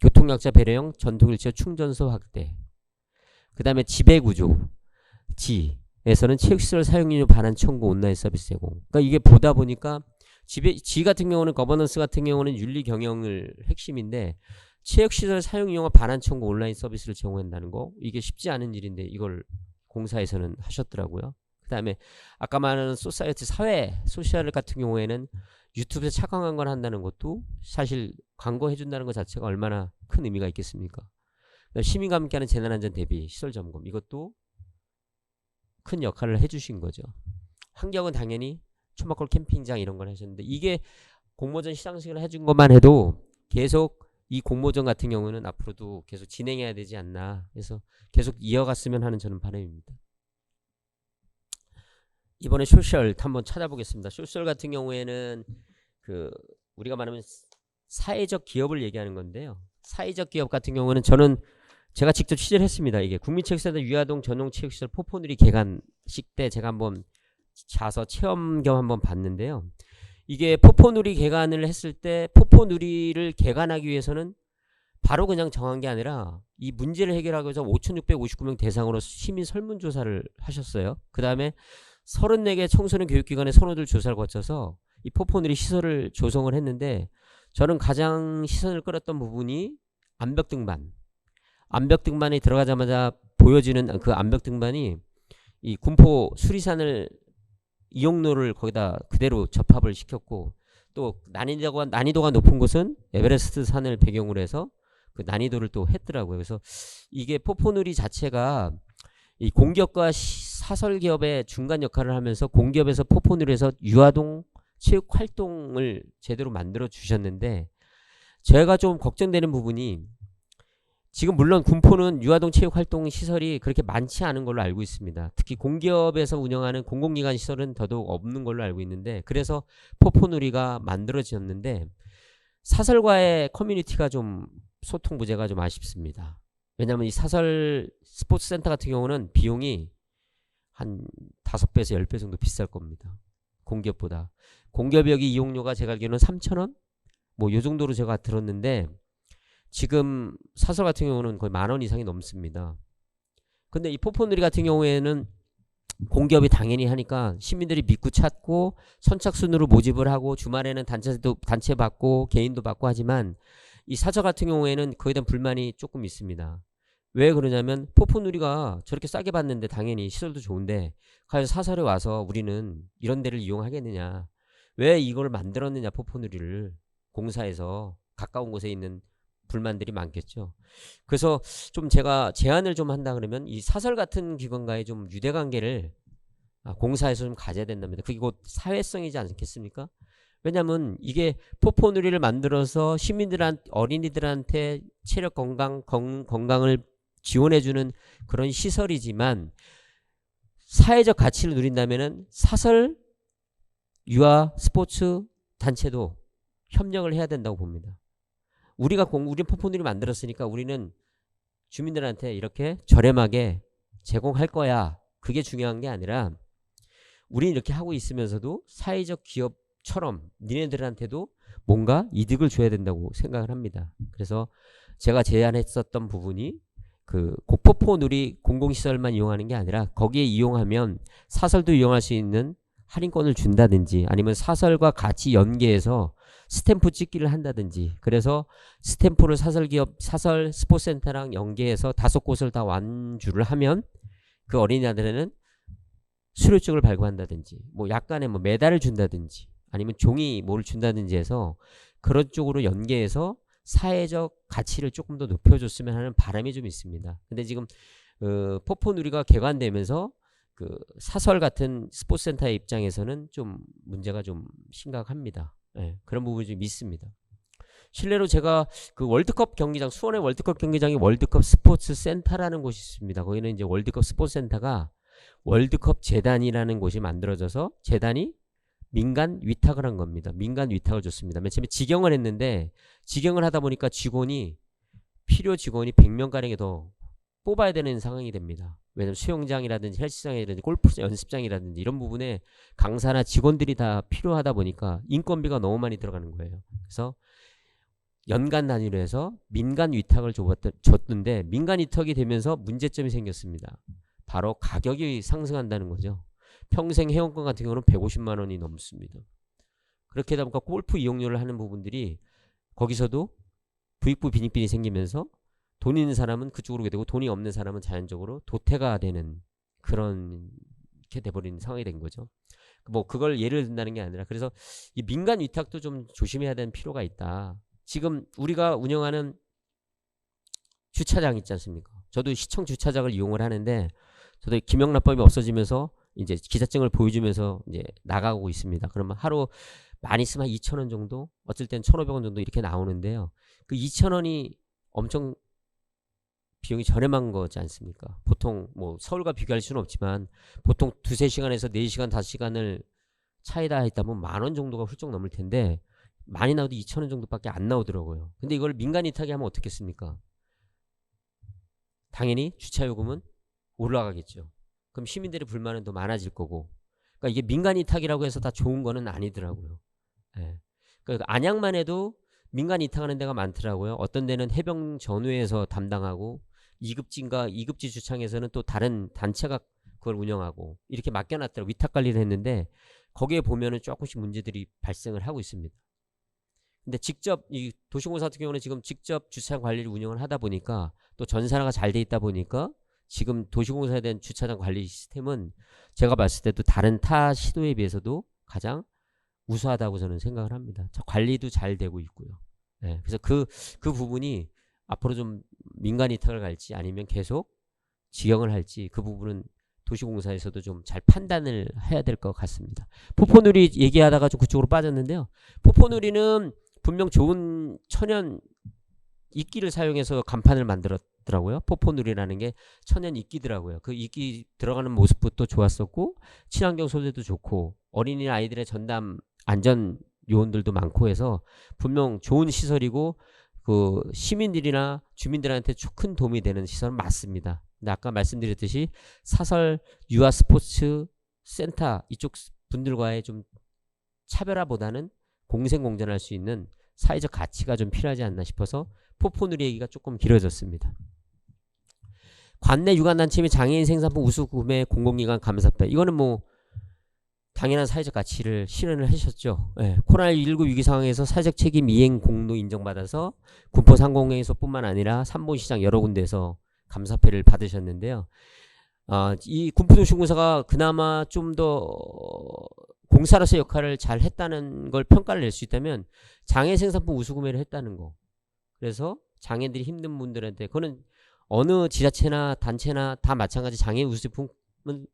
교통약자 배려형 전통일체 충전소 확대, 그 다음에 지배구조, 지에서는 체육시설 사용료 반환 청구 온라인 서비스 제공. 그러니까 이게 보다 보니까 지 같은 경우는 거버넌스 같은 경우는 윤리 경영을 핵심인데, 체육시설 사용료와 반환 청구 온라인 서비스를 제공한다는 거, 이게 쉽지 않은 일인데 이걸 공사에서는 하셨더라고요. 그 다음에 아까 말하는 소사이어티 사회 소셜 같은 경우에는 유튜브에서 착한 광고를 한다는 것도 사실 광고해준다는 것 자체가 얼마나 큰 의미가 있겠습니까? 시민과 함께하는 재난안전 대비 시설 점검, 이것도 큰 역할을 해주신 거죠. 환경은 당연히 초막골 캠핑장 이런 걸 하셨는데, 이게 공모전 시상식을 해준 것만 해도 계속 이 공모전 같은 경우는 앞으로도 계속 진행해야 되지 않나, 그래서 계속 이어갔으면 하는 저는 바람입니다. 이번에 소셜 한번 찾아보겠습니다. 소셜 같은 경우에는 그 우리가 말하면 사회적 기업을 얘기하는 건데요. 사회적 기업 같은 경우는 제가 직접 취재를 했습니다. 이게 국민체육센터 유아동 전용체육시설 포포누리 개관식 때 제가 한번 가서 체험 겸 한번 봤는데요. 이게 포포누리 개관을 했을 때 포포누리를 개관하기 위해서는 바로 그냥 정한 게 아니라 이 문제를 해결하기 위해서 5,659명 대상으로 시민 설문조사를 하셨어요. 그 다음에 34개 청소년 교육기관의 선호들 조사를 거쳐서 이 포포누리 시설을 조성을 했는데, 저는 가장 시선을 끌었던 부분이 암벽 등반. 암벽 등반에 들어가자마자 보여지는 그 암벽 등반이 이 군포 수리산을 이용로를 거기다 그대로 접합을 시켰고, 또 난이도가 높은 곳은 에베레스트 산을 배경으로 해서 그 난이도를 또 했더라고요. 그래서 이게 포포누리 자체가 이 공기업과 사설 기업의 중간 역할을 하면서 공기업에서 포포누리에서 유아동 체육 활동을 제대로 만들어 주셨는데, 제가 좀 걱정되는 부분이, 지금 물론 군포는 유아동 체육 활동 시설이 그렇게 많지 않은 걸로 알고 있습니다. 특히 공기업에서 운영하는 공공기관 시설은 더더욱 없는 걸로 알고 있는데, 그래서 포포누리가 만들어졌는데 사설과의 커뮤니티가 좀 소통 부재가 좀 아쉽습니다. 왜냐하면 이 사설 스포츠센터 같은 경우는 비용이 한 5배에서 10배 정도 비쌀 겁니다. 공기업보다. 공기업 여기 이용료가 제가 알기로는 3,000원? 뭐 요 정도로 제가 들었는데, 지금 사설 같은 경우는 거의 10,000원 이상이 넘습니다. 근데 이 포포누리 같은 경우에는 공기업이 당연히 하니까 시민들이 믿고 찾고 선착순으로 모집을 하고 주말에는 단체 받고 개인도 받고 하지만, 이 사저 같은 경우에는 그에 대한 불만이 조금 있습니다. 왜 그러냐면 포포누리가 저렇게 싸게 받는데 당연히 시설도 좋은데 과연 사설에 와서 우리는 이런 데를 이용하겠느냐, 왜 이걸 만들었느냐, 포포누리를 공사해서 가까운 곳에 있는 불만들이 많겠죠. 그래서 좀 제가 제안을 좀 한다 그러면 이 사설 같은 기관과의 좀 유대관계를 공사에서 좀 가져야 된답니다. 그게 곧 사회성이지 않겠습니까? 왜냐하면 이게 포포누리를 만들어서 어린이들한테 체력 건강을 지원해주는 그런 시설이지만, 사회적 가치를 누린다면은 사설 유아 스포츠 단체도 협력을 해야 된다고 봅니다. 우리 포포누리 만들었으니까 우리는 주민들한테 이렇게 저렴하게 제공할 거야, 그게 중요한 게 아니라, 우리는 이렇게 하고 있으면서도 사회적 기업처럼 니네들한테도 뭔가 이득을 줘야 된다고 생각을 합니다. 그래서 제가 제안했었던 부분이 그 포포누리 공공시설만 이용하는 게 아니라 거기에 이용하면 사설도 이용할 수 있는 할인권을 준다든지, 아니면 사설과 같이 연계해서 스탬프 찍기를 한다든지, 그래서 스탬프를 사설 스포츠센터랑 연계해서 5곳을 다 완주를 하면 그 어린이들에는 수료증을 발급한다든지, 뭐 약간의 뭐 메달을 준다든지, 아니면 종이 뭐를 준다든지 해서 그런 쪽으로 연계해서 사회적 가치를 조금 더 높여줬으면 하는 바람이 좀 있습니다. 근데 지금 포포누리가 개관되면서 그 사설 같은 스포츠센터의 입장에서는 좀 문제가 좀 심각합니다. 네, 그런 부분이 좀 있습니다. 실례로 제가 그 월드컵 경기장, 수원의 월드컵 경기장이 월드컵 스포츠 센터라는 곳이 있습니다. 거기는 이제 월드컵 스포츠 센터가 월드컵 재단이라는 곳이 만들어져서 재단이 민간 위탁을 한 겁니다. 민간 위탁을 줬습니다. 맨 처음에 직영을 했는데, 직영을 하다 보니까 필요 직원이 100명가량이 더 뽑아야 되는 상황이 됩니다. 왜냐면 수영장이라든지 헬스장이라든지 골프 연습장이라든지 이런 부분에 강사나 직원들이 다 필요하다 보니까 인건비가 너무 많이 들어가는 거예요. 그래서 연간 단위로 해서 민간 위탁을 줬는데, 민간 위탁이 되면서 문제점이 생겼습니다. 바로 가격이 상승한다는 거죠. 평생 회원권 같은 경우는 150만 원이 넘습니다. 그렇게 하다 보니까 골프 이용료를 하는 부분들이 거기서도 부익부 빈익빈이 생기면서 돈 있는 사람은 그쪽으로 오게 되고 돈이 없는 사람은 자연적으로 도태가 되는 그렇게 돼버리는 상황이 된 거죠. 뭐 그걸 예를 든다는 게 아니라, 그래서 이 민간 위탁도 좀 조심해야 되는 필요가 있다. 지금 우리가 운영하는 주차장 있지 않습니까? 저도 시청 주차장을 이용을 하는데, 저도 김영란법이 없어지면서 이제 기자증을 보여주면서 이제 나가고 있습니다. 그러면 하루 많이 쓰면 2,000원 정도, 어쩔 땐 1,500원 정도 이렇게 나오는데요. 그 2,000원이 엄청 비용이 저렴한 거지 않습니까? 보통 뭐 서울과 비교할 수는 없지만 보통 2-3시간에서 4시간 5시간을 차에다 했다면 10,000원 정도가 훌쩍 넘을 텐데 많이 나와도 2,000원 정도밖에 안 나오더라고요. 근데 이걸 민간 이타기 하면 어떻겠습니까? 당연히 주차 요금은 올라가겠죠. 그럼 시민들의 불만은 더 많아질 거고. 그러니까 이게 민간 이탁이라고 해서 다 좋은 거는 아니더라고요. 예. 그러니까 안양만 해도 민간 이탁하는 데가 많더라고요. 어떤 데는 해병 전후에서 담당하고 2급지인가 2급지 주차장에서는 또 다른 단체가 그걸 운영하고 이렇게 맡겨놨더라고요. 위탁 관리를 했는데 거기에 보면은 조금씩 문제들이 발생을 하고 있습니다. 근데 직접 이 도시공사 같은 경우는 지금 직접 주차장 관리를 운영을 하다 보니까 또 전산화가 잘 돼 있다 보니까 지금 도시공사에 대한 주차장 관리 시스템은 제가 봤을 때도 다른 타 시도에 비해서도 가장 우수하다고 저는 생각을 합니다. 관리도 잘 되고 있고요. 네, 그래서 그 부분이 앞으로 좀 민간 이탁을 갈지 아니면 계속 직영을 할지 그 부분은 도시공사에서도 좀 잘 판단을 해야 될 것 같습니다. 포포누리 얘기하다가 좀 그쪽으로 빠졌는데요. 포포누리는 분명 좋은 천연 이끼를 사용해서 간판을 만들었더라고요. 포포누리라는 게 천연 이끼더라고요. 그 이끼 들어가는 모습부터 좋았었고 친환경 소재도 좋고 어린이 아이들의 전담 안전 요원들도 많고 해서 분명 좋은 시설이고 그 시민들이나 주민들한테 큰 도움이 되는 시설은 맞습니다. 근데 아까 말씀드렸듯이 사설 유아 스포츠 센터 이쪽 분들과의 좀 차별화보다는 공생공존할 수 있는 사회적 가치가 좀 필요하지 않나 싶어서 포포누리 얘기가 조금 길어졌습니다. 관내 유관단체 및 장애인 생산품 우수 구매 공공기관 감사패 이거는 뭐 당연한 사회적 가치를 실현을 하셨죠. 예, 코로나19 위기 상황에서 사회적 책임 이행 공로 인정받아서 군포 상공회의소뿐만 아니라 삼본시장 여러 군데에서 감사패를 받으셨는데요. 이 군포도시공사가 그나마 좀 더 공사로서 역할을 잘 했다는 걸 평가를 낼 수 있다면 장애 생산품 우수 구매를 했다는 거. 그래서 장애들이 힘든 분들한테 그거는 어느 지자체나 단체나 다 마찬가지 장애 우수제품은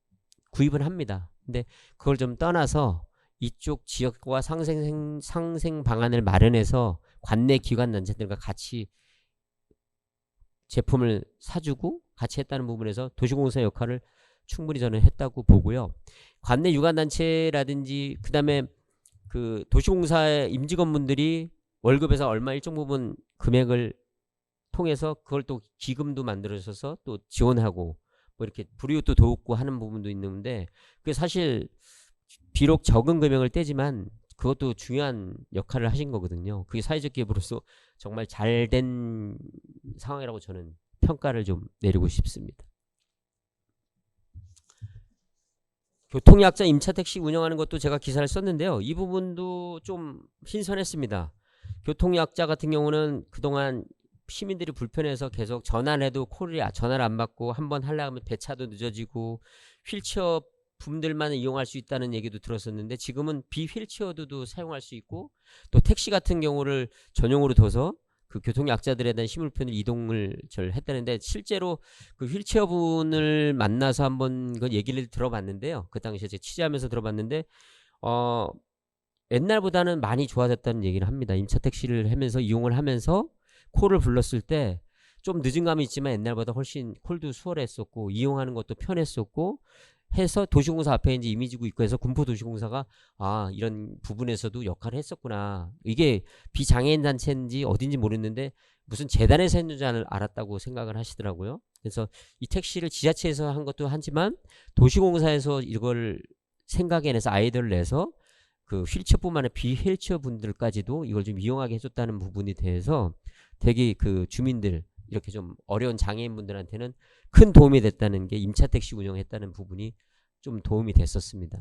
구입을 합니다. 근데 그걸 좀 떠나서 이쪽 지역과 상생 방안을 마련해서 관내 기관 단체들과 같이 제품을 사주고 같이 했다는 부분에서 도시공사의 역할을 충분히 저는 했다고 보고요. 관내 유관단체라든지 그 다음에 그 도시공사의 임직원분들이 월급에서 얼마 일정 부분 금액을 통해서 그걸 또 기금도 만들어서 또 지원하고 뭐 이렇게 불이웃도 돕고 하는 부분도 있는데 그게 사실 비록 적은 금액을 떼지만 그것도 중요한 역할을 하신 거거든요. 그게 사회적 기업으로서 정말 잘된 상황이라고 저는 평가를 좀 내리고 싶습니다. 교통약자 임차택시 운영하는 것도 제가 기사를 썼는데요. 이 부분도 좀 신선했습니다. 교통약자 같은 경우는 그동안 시민들이 불편해서 계속 전화를 해도 전화를 안 받고 한번 하려고 하면 배차도 늦어지고 휠체어 분들만 이용할 수 있다는 얘기도 들었었는데 지금은 비휠체어도 사용할 수 있고 또 택시 같은 경우를 전용으로 둬서 그 교통약자들에 대한 시민편을 이동을 했다는데 실제로 그 휠체어 분을 만나서 한번 그 얘기를 들어봤는데요. 그 당시에 제가 취재하면서 들어봤는데 옛날보다는 많이 좋아졌다는 얘기를 합니다. 임차 택시를 하면서 이용을 하면서 콜을 불렀을 때 좀 늦은 감이 있지만 옛날보다 훨씬 콜도 수월했었고 이용하는 것도 편했었고 해서 도시공사 앞에 이제 이미지고 있고 해서 군포도시공사가 이런 부분에서도 역할을 했었구나. 이게 비장애인 단체인지 어딘지 모르겠는데 무슨 재단에서 했는 줄 알았다고 생각을 하시더라고요. 그래서 이 택시를 지자체에서 한 것도 하지만 도시공사에서 이걸 생각해내서 아이디어를 내서 그 휠체어뿐만 아니라 비휠체어 분들까지도 이걸 좀 이용하게 해줬다는 부분에 대해서 되게 그 주민들 이렇게 좀 어려운 장애인분들한테는 큰 도움이 됐다는 게 임차택시 운영했다는 부분이 좀 도움이 됐었습니다.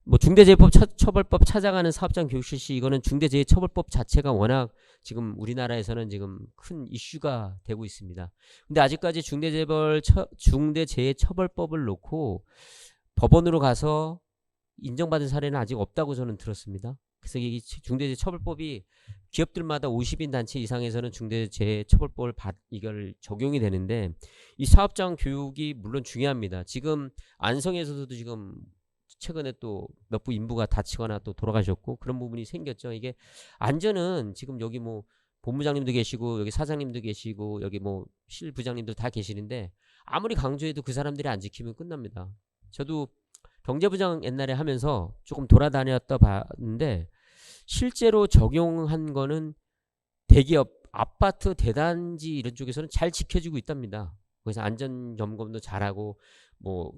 뭐 중대재해처벌법 찾아가는 사업장 교육 실시 이거는 중대재해처벌법 자체가 워낙 지금 우리나라에서는 지금 큰 이슈가 되고 있습니다. 근데 아직까지 중대재해처벌법을 놓고 법원으로 가서 인정받은 사례는 아직 없다고 저는 들었습니다. 그래서 이 중대재해처벌법이 기업들마다 50인 단체 이상에서는 중대재해처벌법을 이걸 적용이 되는데 이 사업장 교육이 물론 중요합니다. 지금 안성에서도 지금 최근에 또 몇 분 인부가 다치거나 또 돌아가셨고 그런 부분이 생겼죠. 이게 안전은 지금 여기 뭐 본부장님도 계시고 여기 사장님도 계시고 여기 뭐 실부장님들 다 계시는데 아무리 강조해도 그 사람들이 안 지키면 끝납니다. 저도 경제부장 옛날에 하면서 조금 돌아다녔다 봤는데 실제로 적용한 거는 대기업, 아파트, 대단지 이런 쪽에서는 잘 지켜지고 있답니다. 그래서 안전 점검도 잘하고 뭐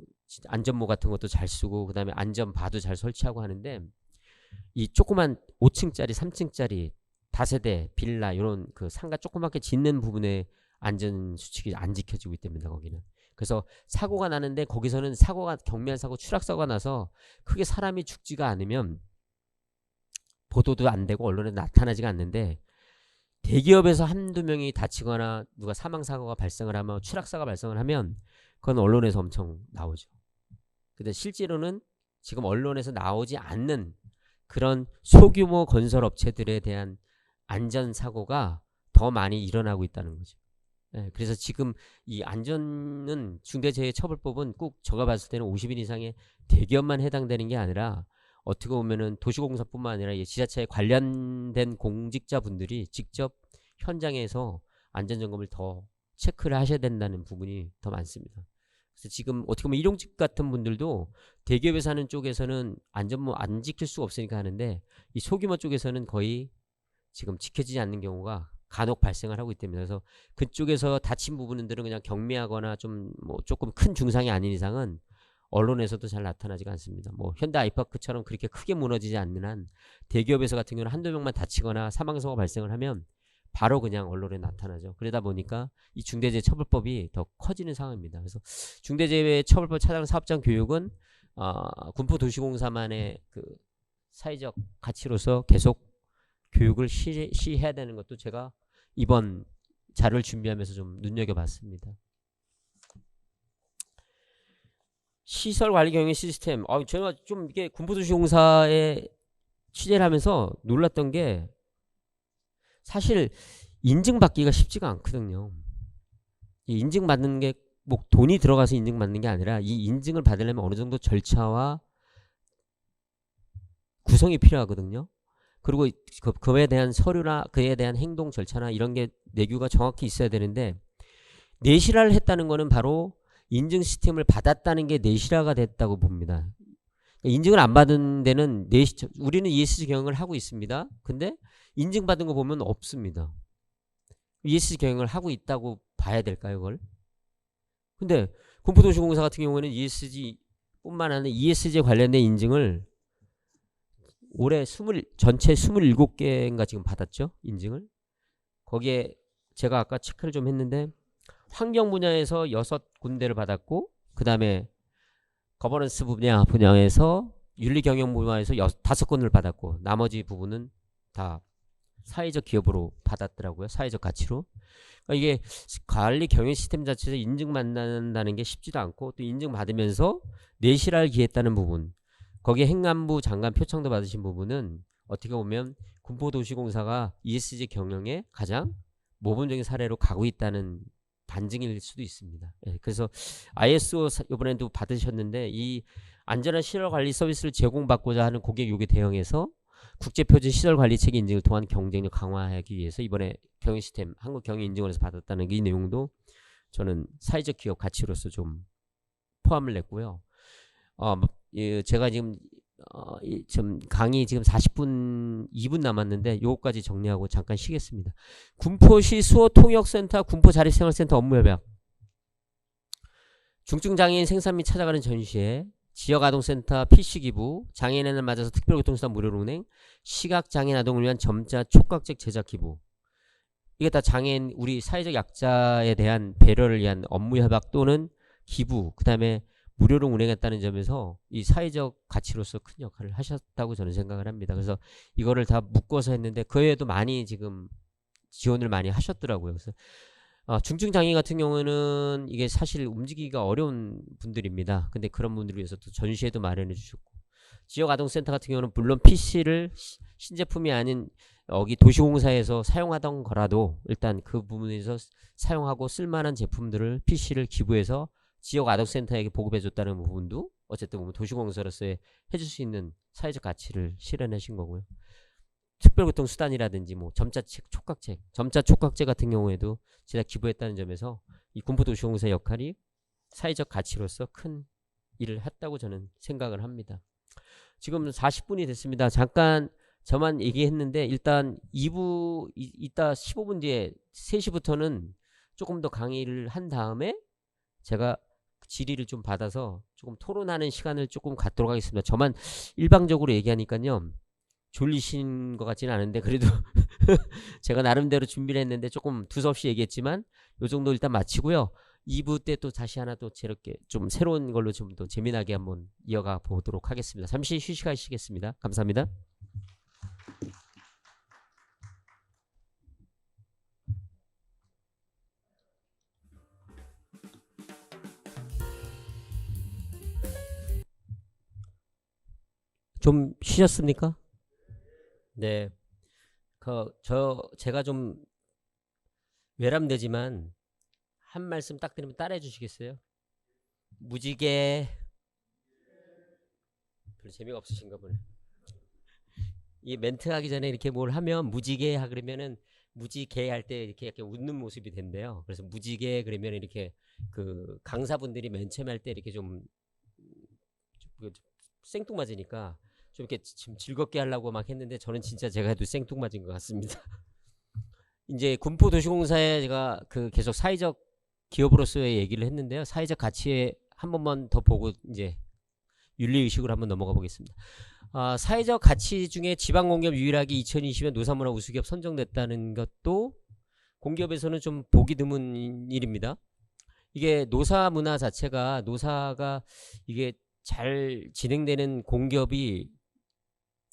안전모 같은 것도 잘 쓰고 그다음에 안전바도 잘 설치하고 하는데 이 조그만 5층짜리, 3층짜리 다세대 빌라 이런 그 상가 조그맣게 짓는 부분에 안전 수칙이 안 지켜지고 있답니다. 거기는. 그래서 사고가 나는데 거기서는 사고가 경미한 사고, 추락 사고가 나서 크게 사람이 죽지가 않으면 보도도 안 되고 언론에 나타나지가 않는데 대기업에서 한두 명이 다치거나 누가 사망사고가 발생을 하면 추락사고가 발생을 하면 그건 언론에서 엄청 나오죠. 근데 실제로는 지금 언론에서 나오지 않는 그런 소규모 건설업체들에 대한 안전사고가 더 많이 일어나고 있다는 거죠. 네, 그래서 지금 이 안전은 중대재해처벌법은 꼭 제가 봤을 때는 50인 이상의 대기업만 해당되는 게 아니라 어떻게 보면은 도시공사뿐만 아니라 지자체에 관련된 공직자분들이 직접 현장에서 안전점검을 더 체크를 하셔야 된다는 부분이 더 많습니다. 그래서 지금 어떻게 보면 일용직 같은 분들도 대기업에서 하는 쪽에서는 안전모 안 지킬 수가 없으니까 하는데 이 소규모 쪽에서는 거의 지금 지켜지지 않는 경우가 간혹 발생을 하고 있답니다. 그래서 그쪽에서 다친 부분들은 그냥 경미하거나 좀 뭐 조금 큰 중상이 아닌 이상은 언론에서도 잘 나타나지가 않습니다. 뭐 현대 아이파크처럼 그렇게 크게 무너지지 않는 한 대기업에서 같은 경우는 한두 명만 다치거나 사망사고가 발생을 하면 바로 그냥 언론에 나타나죠. 그러다 보니까 이 중대재해처벌법이 더 커지는 상황입니다. 그래서 중대재해처벌법 차량 사업장 교육은 군포도시공사만의 그 사회적 가치로서 계속 교육을 시해야 되는 것도 제가 이번 자료를 준비하면서 좀 눈여겨봤습니다. 시설관리 경영 시스템. 제가 좀 이게 군포도시공사에 취재를 하면서 놀랐던 게 사실 인증받기가 쉽지가 않거든요. 이 인증받는 게 뭐 돈이 들어가서 인증받는 게 아니라 이 인증을 받으려면 어느 정도 절차와 구성이 필요하거든요. 그리고 그에 대한 서류나 그에 대한 행동 절차나 이런 게 내규가 정확히 있어야 되는데 내실화를 했다는 거는 바로 인증 시스템을 받았다는 게 내실화가 됐다고 봅니다. 인증을 안 받은 데는 우리는 ESG 경영을 하고 있습니다. 근데 인증받은 거 보면 없습니다. ESG 경영을 하고 있다고 봐야 될까요, 그걸? 근데 군포도시공사 같은 경우에는 ESG뿐만 아니라 ESG에 관련된 인증을 올해 전체 27개인가 지금 받았죠, 인증을. 거기에 제가 아까 체크를 좀 했는데 환경 분야에서 6군데를 받았고 그 다음에 거버넌스 분야에서 윤리 경영 분야에서 5군데를 받았고 나머지 부분은 다 사회적 기업으로 받았더라고요. 사회적 가치로. 그러니까 이게 관리 경영 시스템 자체에서 인증받는다는 게 쉽지도 않고 또 인증받으면서 내실화를 기했다는 부분, 거기에 행안부 장관 표창도 받으신 부분은 어떻게 보면 군포도시공사가 ESG 경영에 가장 모범적인 사례로 가고 있다는 반증일 수도 있습니다. 그래서 ISO 이번에도 받으셨는데 이 안전한 시설관리 서비스를 제공받고자 하는 고객 요구에 대응해서 국제표준 시설관리체계 인증을 통한 경쟁력 강화하기 위해서 이번에 경영시스템 한국경영인증원에서 받았다는 이 내용도 저는 사회적 기업 가치로서 좀 포함을 냈고요. 제가 지금 강의 지금 2분 남았는데 요거까지 정리하고 잠깐 쉬겠습니다. 군포시 수호통역센터 군포자립생활센터 업무협약, 중증장애인 생산 및 찾아가는 전시회, 지역아동센터 PC기부, 장애인을 맞아서 특별교통수단 무료로 운행, 시각장애인 아동을 위한 점자 촉각책 제작 기부. 이게 다 장애인 우리 사회적 약자에 대한 배려를 위한 업무협약 또는 기부, 그 다음에 무료로 운행했다는 점에서 이 사회적 가치로서 큰 역할을 하셨다고 저는 생각을 합니다. 그래서 이거를 다 묶어서 했는데 그 외에도 많이 지금 지원을 많이 하셨더라고요. 그래서 중증장애인 같은 경우는 이게 사실 움직이기가 어려운 분들입니다. 근데 그런 분들을 위해서 또 전시회도 마련해 주셨고, 지역아동센터 같은 경우는 물론 PC를 신제품이 아닌 여기 도시공사에서 사용하던 거라도 일단 그 부분에서 사용하고 쓸만한 제품들을 PC를 기부해서 지역아동센터에게 보급해줬다는 부분도 어쨌든 보면 도시공사로서의 해줄 수 있는 사회적 가치를 실현하신 거고요. 특별교통수단이라든지 뭐 점자책, 촉각책, 점자 촉각제 같은 경우에도 제가 기부했다는 점에서 이 군포도시공사의 역할이 사회적 가치로서 큰 일을 했다고 저는 생각을 합니다. 지금 40분이 됐습니다. 잠깐 저만 얘기했는데 일단 2부 이따 15분 뒤에 3시부터는 조금 더 강의를 한 다음에 제가 질의를 좀 받아서 조금 토론하는 시간을 조금 갖도록 하겠습니다. 저만 일방적으로 얘기하니까요. 졸리신 것 같지는 않은데 그래도 제가 나름대로 준비를 했는데 조금 두서없이 얘기했지만 요 정도 일단 마치고요. 2부 때 또 다시 하나 또 새롭게 좀 새로운 걸로 좀 더 재미나게 한번 이어가 보도록 하겠습니다. 잠시 휴식하시겠습니다. 감사합니다. 좀 쉬셨습니까? 네. 제가 좀 외람되지만 한 말씀 딱 드리면 따라해 주시겠어요? 무지개. 별로 재미가 없으신가 보네. 이 멘트 하기 전에 이렇게 뭘 하면 무지개 하 그러면은 무지개 할 때 이렇게 약간 웃는 모습이 된대요. 그래서 무지개 그러면 이렇게 그 강사분들이 맨 처음에 할 때 이렇게 좀 생뚱맞으니까 좀 이렇게 지금 즐겁게 하려고 막 했는데 저는 진짜 제가 해도 생뚱맞은 것 같습니다. 이제 군포도시공사에 제가 그 계속 사회적 기업으로서의 얘기를 했는데요. 사회적 가치에 한 번만 더 보고 이제 윤리의식으로 한번 넘어가 보겠습니다. 사회적 가치 중에 지방공기업 유일하게 2020년 노사문화 우수기업 선정됐다는 것도 공기업에서는 좀 보기 드문 일입니다. 이게 노사문화 자체가 노사가 이게 잘 진행되는 공기업이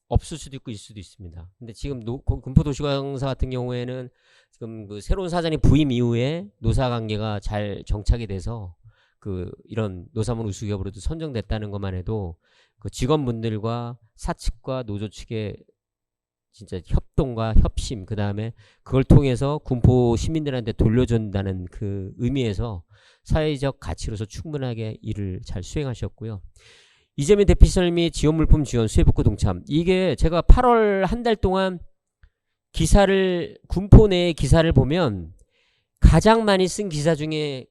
없을 수도 있고 있을 수도 있습니다. 근데 지금 군포도시공사 같은 경우에는 지금 그 새로운 사장이 부임 이후에 노사 관계가 잘 정착이 돼서 그 이런 노사문 우수기업으로도 선정됐다는 것만 해도 그 직원분들과 사측과 노조 측의 진짜 협동과 협심, 그 다음에 그걸 통해서 군포 시민들한테 돌려준다는 그 의미에서 사회적 가치로서 충분하게 일을 잘 수행하셨고요. 이재민 대표시설 및 지원물품 지원 수혜복구 동참, 이게 제가 8월 한 달 동안 기사를 군포 내 기사를 보면 가장 많이 쓴 기사 중에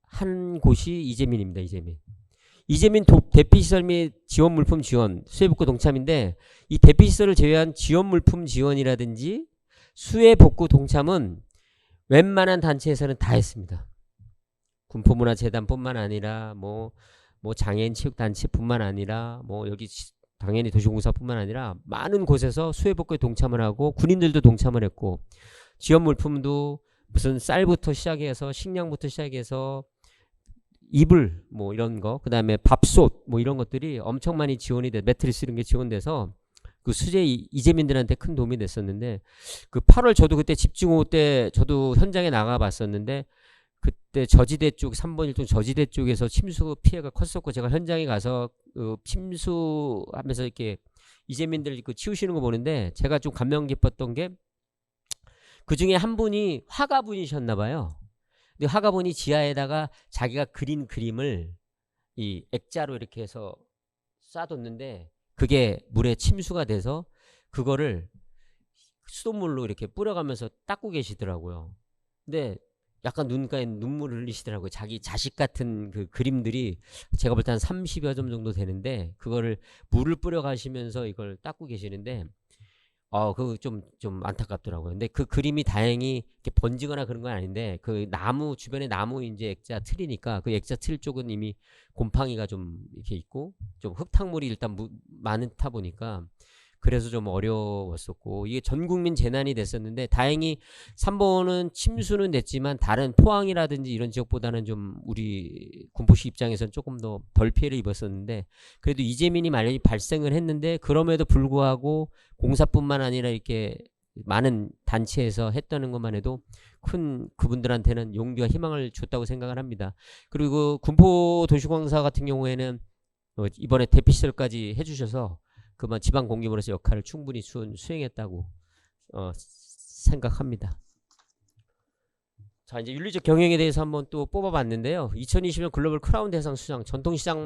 한 곳이 이재민입니다. 이재민 대피시설 및 지원물품 지원 수혜복구 동참인데, 이 대피시설을 제외한 지원물품 지원이라든지 수혜복구 동참은 웬만한 단체에서는 다 했습니다. 군포문화재단뿐만 아니라 뭐 장애인 체육단체뿐만 아니라 여기 당연히 도시공사뿐만 아니라 많은 곳에서 수혜복구에 동참을 하고 군인들도 동참을 했고, 지원물품도 무슨 쌀부터 시작해서 식량부터 시작해서 이불 이런 거, 그 다음에 밥솥 이런 것들이 엄청 많이 지원이 돼, 매트리스 이런 게 지원돼서 그 수재 이재민들한테 큰 도움이 됐었는데, 그 8월 저도 그때 집중호우 때 저도 현장에 나가 봤었는데, 그때 저지대 쪽 3번 1동 저지대 쪽에서 침수 피해가 컸었고, 제가 현장에 가서 그 침수하면서 이렇게 이재민들 그 치우시는 거 보는데 제가 좀 감명 깊었던 게, 그 중에 한 분이 화가분이셨나 봐요. 근데 화가분이 지하에다가 자기가 그린 그림을 이 액자로 이렇게 해서 쏴뒀는데 그게 물에 침수가 돼서 그거를 수돗물로 이렇게 뿌려가면서 닦고 계시더라고요. 근데 약간 눈가에 눈물을 흘리시더라고요. 자기 자식 같은 그 그림들이 제가 볼 때 한 30여 점 정도 되는데 그거를 물을 뿌려 가시면서 이걸 닦고 계시는데 그거 좀 안타깝더라고요. 근데 그 그림이 다행히 이렇게 번지거나 그런 건 아닌데, 그 나무 주변에 나무 이제 액자 틀이니까 그 액자 틀 쪽은 이미 곰팡이가 좀 이렇게 있고 좀 흙탕물이 일단 많다 보니까 그래서 좀 어려웠었고, 이게 전 국민 재난이 됐었는데 다행히 3번은 침수는 됐지만 다른 포항이라든지 이런 지역보다는 좀 우리 군포시 입장에서는 조금 더 덜 피해를 입었었는데, 그래도 이재민이 발생을 했는데 그럼에도 불구하고 공사뿐만 아니라 이렇게 많은 단체에서 했다는 것만 해도 큰 그분들한테는 용기와 희망을 줬다고 생각을 합니다. 그리고 군포도시공사 같은 경우에는 이번에 대피시설까지 해주셔서 그만 지방 공기업으로서 역할을 충분히 수행했다고 생각합니다. 자, 이제 윤리적 경영에 대해서 한번 또 뽑아봤는데요. 2020년 글로벌 크라운 대상 수상, 전통시장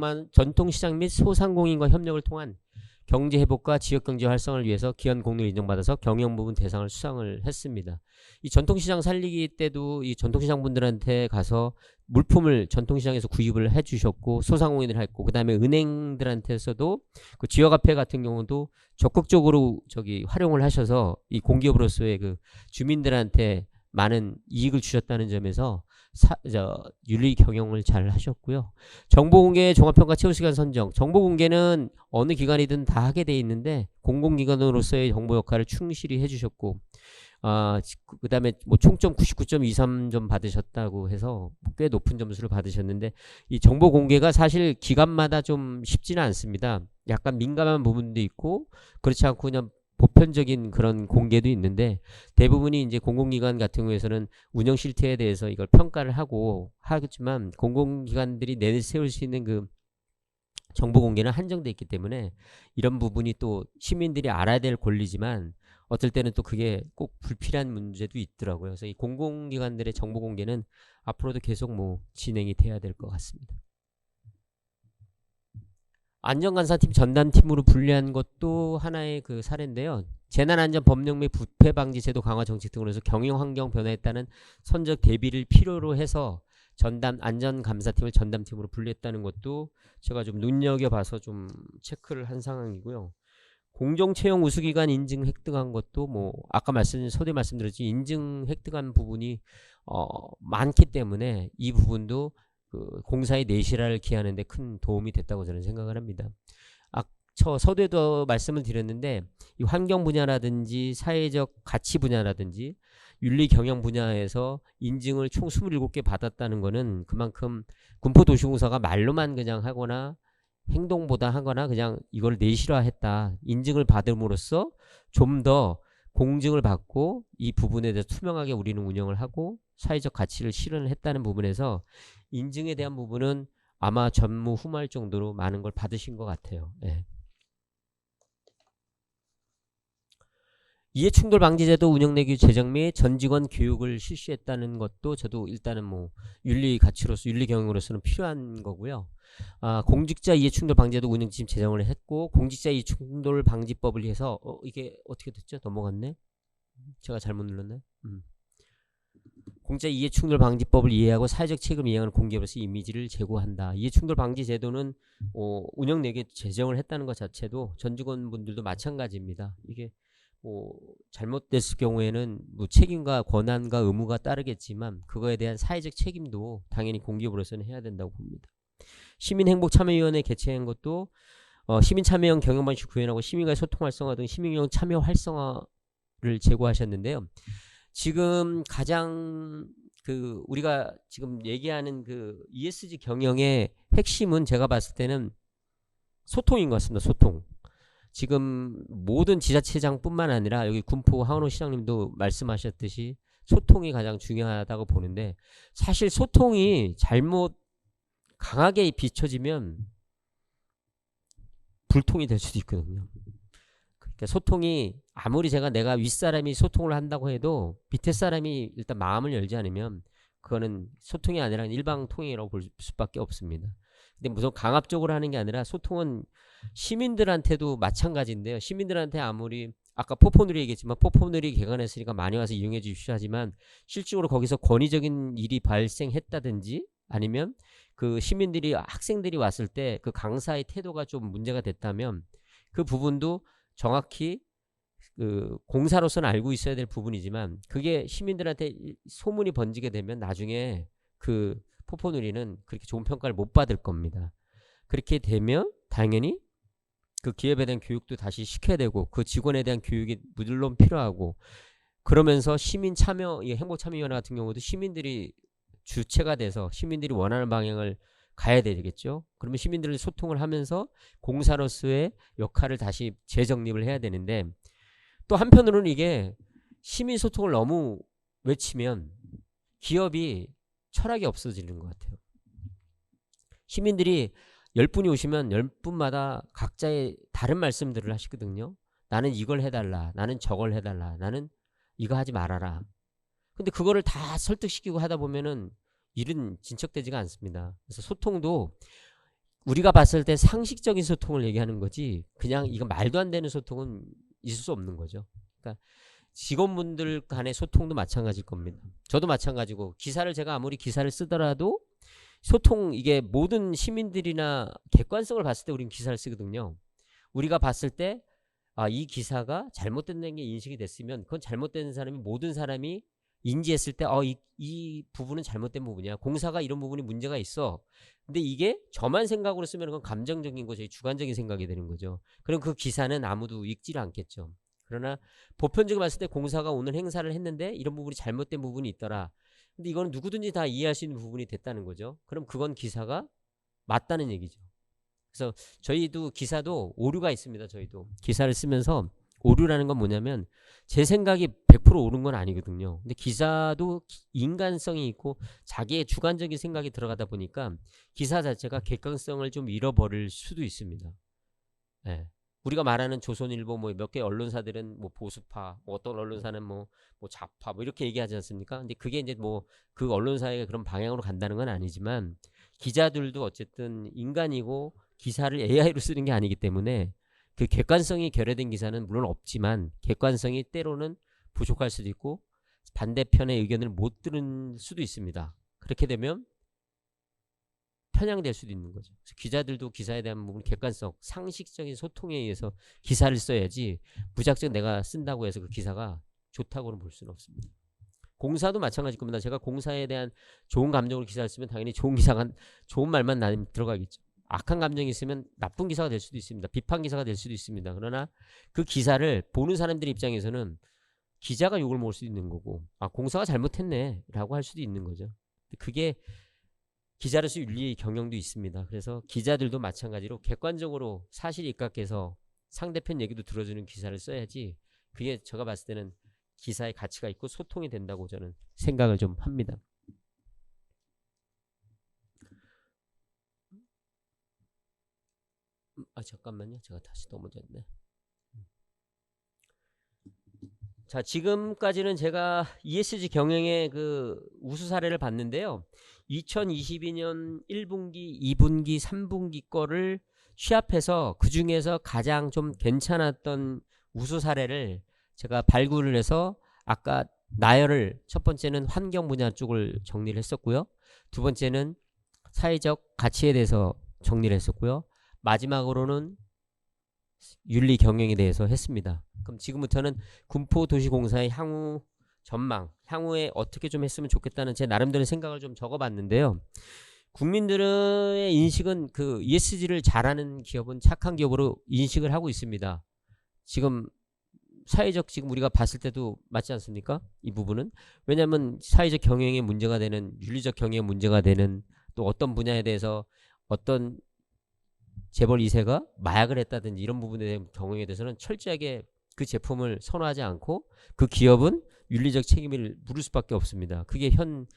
및 소상공인과 협력을 통한 경제 회복과 지역 경제 활성화를 위해서 기원 공로를 인정받아서 경영 부분 대상을 수상을 했습니다. 이 전통시장 살리기 때도 이 전통시장 분들한테 가서 물품을 전통시장에서 구입을 해주셨고 소상공인을 했고, 그 다음에 은행들한테서도 그 지역화폐 같은 경우도 적극적으로 활용을 하셔서 이 공기업으로서의 그 주민들한테 많은 이익을 주셨다는 점에서 윤리 경영을 잘 하셨고요. 정보공개 종합평가 최우수기관 선정. 정보공개는 어느 기관이든 다 하게 돼 있는데 공공기관으로서의 정보 역할을 충실히 해주셨고, 그 다음에 뭐 총점 99.23점 받으셨다고 해서 꽤 높은 점수를 받으셨는데, 이 정보 공개가 사실 기관마다 좀 쉽지는 않습니다. 약간 민감한 부분도 있고 그렇지 않고 그냥 보편적인 그런 공개도 있는데, 대부분이 이제 공공기관 같은 경우에서는 운영 실태에 대해서 이걸 평가를 하고 하겠지만, 공공기관들이 내세울 수 있는 그 정보 공개는 한정돼 있기 때문에 이런 부분이 또 시민들이 알아야 될 권리지만 어떨 때는 또 그게 꼭 불필요한 문제도 있더라고요. 그래서 이 공공기관들의 정보 공개는 앞으로도 계속 뭐 진행이 돼야 될 것 같습니다. 안전감사팀 전담팀으로 분리한 것도 하나의 그 사례인데요. 재난안전법령 및 부패방지제도 강화 정책 등으로 해서 경영환경 변화에 따른 선적 대비를 필요로 해서 안전감사팀을 전담팀으로 분리했다는 것도 제가 좀 눈여겨봐서 좀 체크를 한 상황이고요. 공정채용 우수기관 인증 획득한 것도 뭐 아까 서두에 말씀드렸지 인증 획득한 부분이 많기 때문에 이 부분도 그 공사의 내실화를 기하는 데 큰 도움이 됐다고 저는 생각을 합니다. 저 서두에도 말씀을 드렸는데 이 환경 분야라든지 사회적 가치 분야라든지 윤리 경영 분야에서 인증을 총 27개 받았다는 거는 그만큼 군포도시공사가 말로만 그냥 하거나 행동보다 하거나 그냥 이걸 내실화했다. 인증을 받음으로써 좀 더 공증을 받고 이 부분에 대해서 투명하게 우리는 운영을 하고 사회적 가치를 실현을 했다는 부분에서 인증에 대한 부분은 아마 전무후무할 정도로 많은 걸 받으신 것 같아요. 예. 이해충돌방지제도 운영내규 제정 및 전 직원 교육을 실시했다는 것도 저도 일단은 뭐 윤리 가치로서 윤리 경영으로서는 필요한 거고요. 공직자 이해충돌방지제도 운영팀 제정을 했고, 공직자 이해충돌방지법을 위해서 이게 어떻게 됐죠? 넘어갔네. 제가 잘못 눌렀네. 공직자 이해충돌방지법을 이해하고 사회적 책임을 이해하는 공기업으로서 이미지를 제고한다. 이해충돌방지제도는 운영내규 제정을 했다는 것 자체도 전 직원분들도 마찬가지입니다. 이게 뭐 잘못됐을 경우에는 뭐 책임과 권한과 의무가 따르겠지만 그거에 대한 사회적 책임도 당연히 공기업으로서는 해야 된다고 봅니다. 시민행복참여위원회 개최한 것도 시민참여형 경영방식 구현하고 시민과의 소통 활성화 등 시민경 참여 활성화를 제고하셨는데요. 지금 가장 우리가 지금 얘기하는 그 ESG 경영의 핵심은 제가 봤을 때는 소통인 것 같습니다. 소통. 지금 모든 지자체장뿐만 아니라 여기 군포 하은호 시장님도 말씀하셨듯이 소통이 가장 중요하다고 보는데, 사실 소통이 잘못 강하게 비춰지면 불통이 될 수도 있거든요. 그러니까 소통이 아무리 내가 윗사람이 소통을 한다고 해도 밑에 사람이 일단 마음을 열지 않으면 그거는 소통이 아니라 일방통행이라고 볼 수밖에 없습니다. 근데 무슨 강압적으로 하는 게 아니라 소통은 시민들한테도 마찬가지인데요. 시민들한테 아무리 아까 포포누리 얘기했지만 포포누리 개관했으니까 많이 와서 이용해 주십시오 하지만 실질적으로 거기서 권위적인 일이 발생했다든지 아니면 그 시민들이 학생들이 왔을 때 그 강사의 태도가 좀 문제가 됐다면 그 부분도 정확히 그 공사로서는 알고 있어야 될 부분이지만 그게 시민들한테 소문이 번지게 되면 나중에 그 포포누리는 그렇게 좋은 평가를 못 받을 겁니다. 그렇게 되면 당연히 그 기업에 대한 교육도 다시 시켜야 되고 그 직원에 대한 교육이 물론 필요하고, 그러면서 시민 참여, 행복참여위원회 같은 경우도 시민들이 주체가 돼서 시민들이 원하는 방향을 가야 되겠죠. 그러면 시민들을 소통을 하면서 공사로서의 역할을 다시 재정립을 해야 되는데, 또 한편으로는 이게 시민 소통을 너무 외치면 기업이 철학이 없어지는 것 같아요. 시민들이 10분이 오시면 10분마다 각자의 다른 말씀들을 하시거든요. 나는 이걸 해달라, 나는 저걸 해달라, 나는 이거 하지 말아라. 근데 그거를 다 설득시키고 하다 보면은 일은 진척되지가 않습니다. 그래서 소통도 우리가 봤을 때 상식적인 소통을 얘기하는 거지 그냥 이거 말도 안 되는 소통은 있을 수 없는 거죠. 그러니까 직원분들 간의 소통도 마찬가지일 겁니다. 저도 마찬가지고 기사를 제가 아무리 기사를 쓰더라도 소통 이게 모든 시민들이나 객관성을 봤을 때 우리는 기사를 쓰거든요. 우리가 봤을 때 이 기사가 잘못된 게 인식이 됐으면 그건 잘못된 사람이 모든 사람이 인지했을 때 이 부분은 잘못된 부분이야. 공사가 이런 부분이 문제가 있어. 근데 이게 저만 생각으로 쓰면 그건 감정적인 거죠. 주관적인 생각이 되는 거죠. 그럼 그 기사는 아무도 읽지를 않겠죠. 그러나 보편적으로 봤을 때 공사가 오늘 행사를 했는데 이런 부분이 잘못된 부분이 있더라. 근데 이거는 누구든지 다 이해할 수 있는 부분이 됐다는 거죠. 그럼 그건 기사가 맞다는 얘기죠. 그래서 저희도 기사도 오류가 있습니다. 저희도 기사를 쓰면서 오류라는 건 뭐냐면 제 생각이 100% 옳은 건 아니거든요. 근데 기사도 인간성이 있고 자기의 주관적인 생각이 들어가다 보니까 기사 자체가 객관성을 좀 잃어버릴 수도 있습니다. 네. 우리가 말하는 조선일보 뭐 몇 개 언론사들은 뭐 보수파, 뭐 어떤 언론사는 뭐 좌파 뭐 이렇게 얘기하지 않습니까? 근데 그게 이제 뭐 그 언론사의 그런 방향으로 간다는 건 아니지만 기자들도 어쨌든 인간이고 기사를 AI로 쓰는 게 아니기 때문에 그 객관성이 결여된 기사는 물론 없지만 객관성이 때로는 부족할 수도 있고 반대편의 의견을 못 들은 수도 있습니다. 그렇게 되면 편향될 수도 있는 거죠. 그래서 기자들도 기사에 대한 부분 객관성, 상식적인 소통에 의해서 기사를 써야지 무작정 내가 쓴다고 해서 그 기사가 좋다고는 볼 수는 없습니다. 공사도 마찬가지일 겁니다. 제가 공사에 대한 좋은 감정으로 기사를 쓰면 당연히 좋은 말만 들어가겠죠. 악한 감정이 있으면 나쁜 기사가 될 수도 있습니다. 비판 기사가 될 수도 있습니다. 그러나 그 기사를 보는 사람들 입장에서는 기자가 욕을 먹을 수도 있는 거고 공사가 잘못했네 라고 할 수도 있는 거죠. 그게 기자로서 윤리 경영도 있습니다. 그래서 기자들도 마찬가지로 객관적으로 사실에 입각해서 상대편 얘기도 들어주는 기사를 써야지 그게 제가 봤을 때는 기사의 가치가 있고 소통이 된다고 저는 생각을 좀 합니다. 잠깐만요. 제가 다시 넘어졌네. 자, 지금까지는 제가 ESG 경영의 그 우수 사례를 봤는데요. 2022년 1분기, 2분기, 3분기 거를 취합해서 그 중에서 가장 좀 괜찮았던 우수 사례를 제가 발굴을 해서 아까 나열을 첫 번째는 환경 분야 쪽을 정리를 했었고요. 두 번째는 사회적 가치에 대해서 정리를 했었고요. 마지막으로는 윤리 경영에 대해서 했습니다. 그럼 지금부터는 군포도시공사의 향후 전망, 향후에 어떻게 좀 했으면 좋겠다는 제 나름대로 생각을 좀 적어봤는데요. 국민들의 인식은 그 ESG를 잘하는 기업은 착한 기업으로 인식을 하고 있습니다. 지금 사회적 지금 우리가 봤을 때도 맞지 않습니까? 이 부분은 왜냐하면 사회적 경영에 문제가 되는 윤리적 경영에 문제가 되는 또 어떤 분야에 대해서 어떤 재벌 2세가 마약을 했다든지 이런 부분에 대한 경우에 대해서는 철저하게 그 제품을 선호하지 않고 그 기업은 윤리적 책임을 물을 수밖에 없습니다. 그게 현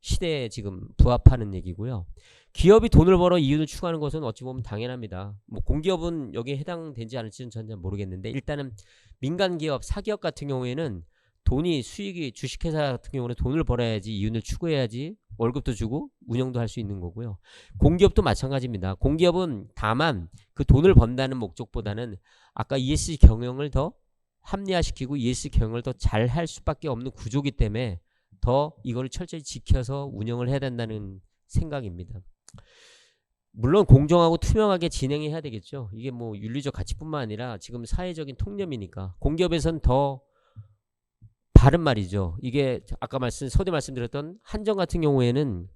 시대에 지금 부합하는 얘기고요. 기업이 돈을 벌어 이윤을 추구하는 것은 어찌 보면 당연합니다. 뭐 공기업은 여기에 해당되지 않을지는 전혀 모르겠는데 일단은 민간 기업, 사기업 같은 경우에는 돈이 수익이 주식회사 같은 경우는 돈을 벌어야지 이윤을 추구해야지 월급도 주고 운영도 할 수 있는 거고요. 공기업도 마찬가지입니다. 공기업은 다만 그 돈을 번다는 목적보다는 아까 ESG 경영을 더 합리화시키고 ESG 경영을 더 잘 할 수밖에 없는 구조기 때문에 더 이걸 철저히 지켜서 운영을 해야 된다는 생각입니다. 물론 공정하고 투명하게 진행해야 되겠죠. 이게 뭐 윤리적 가치뿐만 아니라 지금 사회적인 통념이니까 공기업에서는 더 바른 말이죠. 이게 아까 서두에 말씀드렸던 한정 같은 경우에는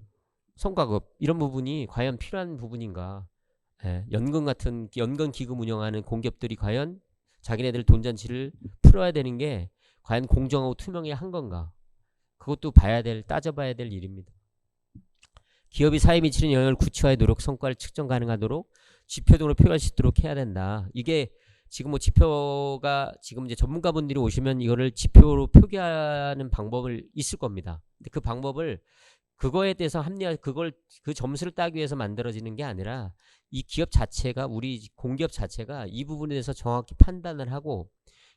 성과급 이런 부분이 과연 필요한 부분인가. 연금 기금 운영하는 공기업들이 과연 자기네들 돈잔치를 풀어야 되는 게 과연 공정하고 투명해야 한 건가. 그것도 따져봐야 될 일입니다. 기업이 사회에 미치는 영향을 구체화해 노력 성과를 측정 가능하도록 지표 등으로 표현할 수 있도록 해야 된다. 이게 지금 뭐 지표가 지금 이제 전문가분들이 오시면 이거를 지표로 표기하는 방법을 있을 겁니다. 근데 그 방법을 그거에 대해서 그 점수를 따기 위해서 만들어지는 게 아니라 이 기업 자체가 우리 공기업 자체가 이 부분에 대해서 정확히 판단을 하고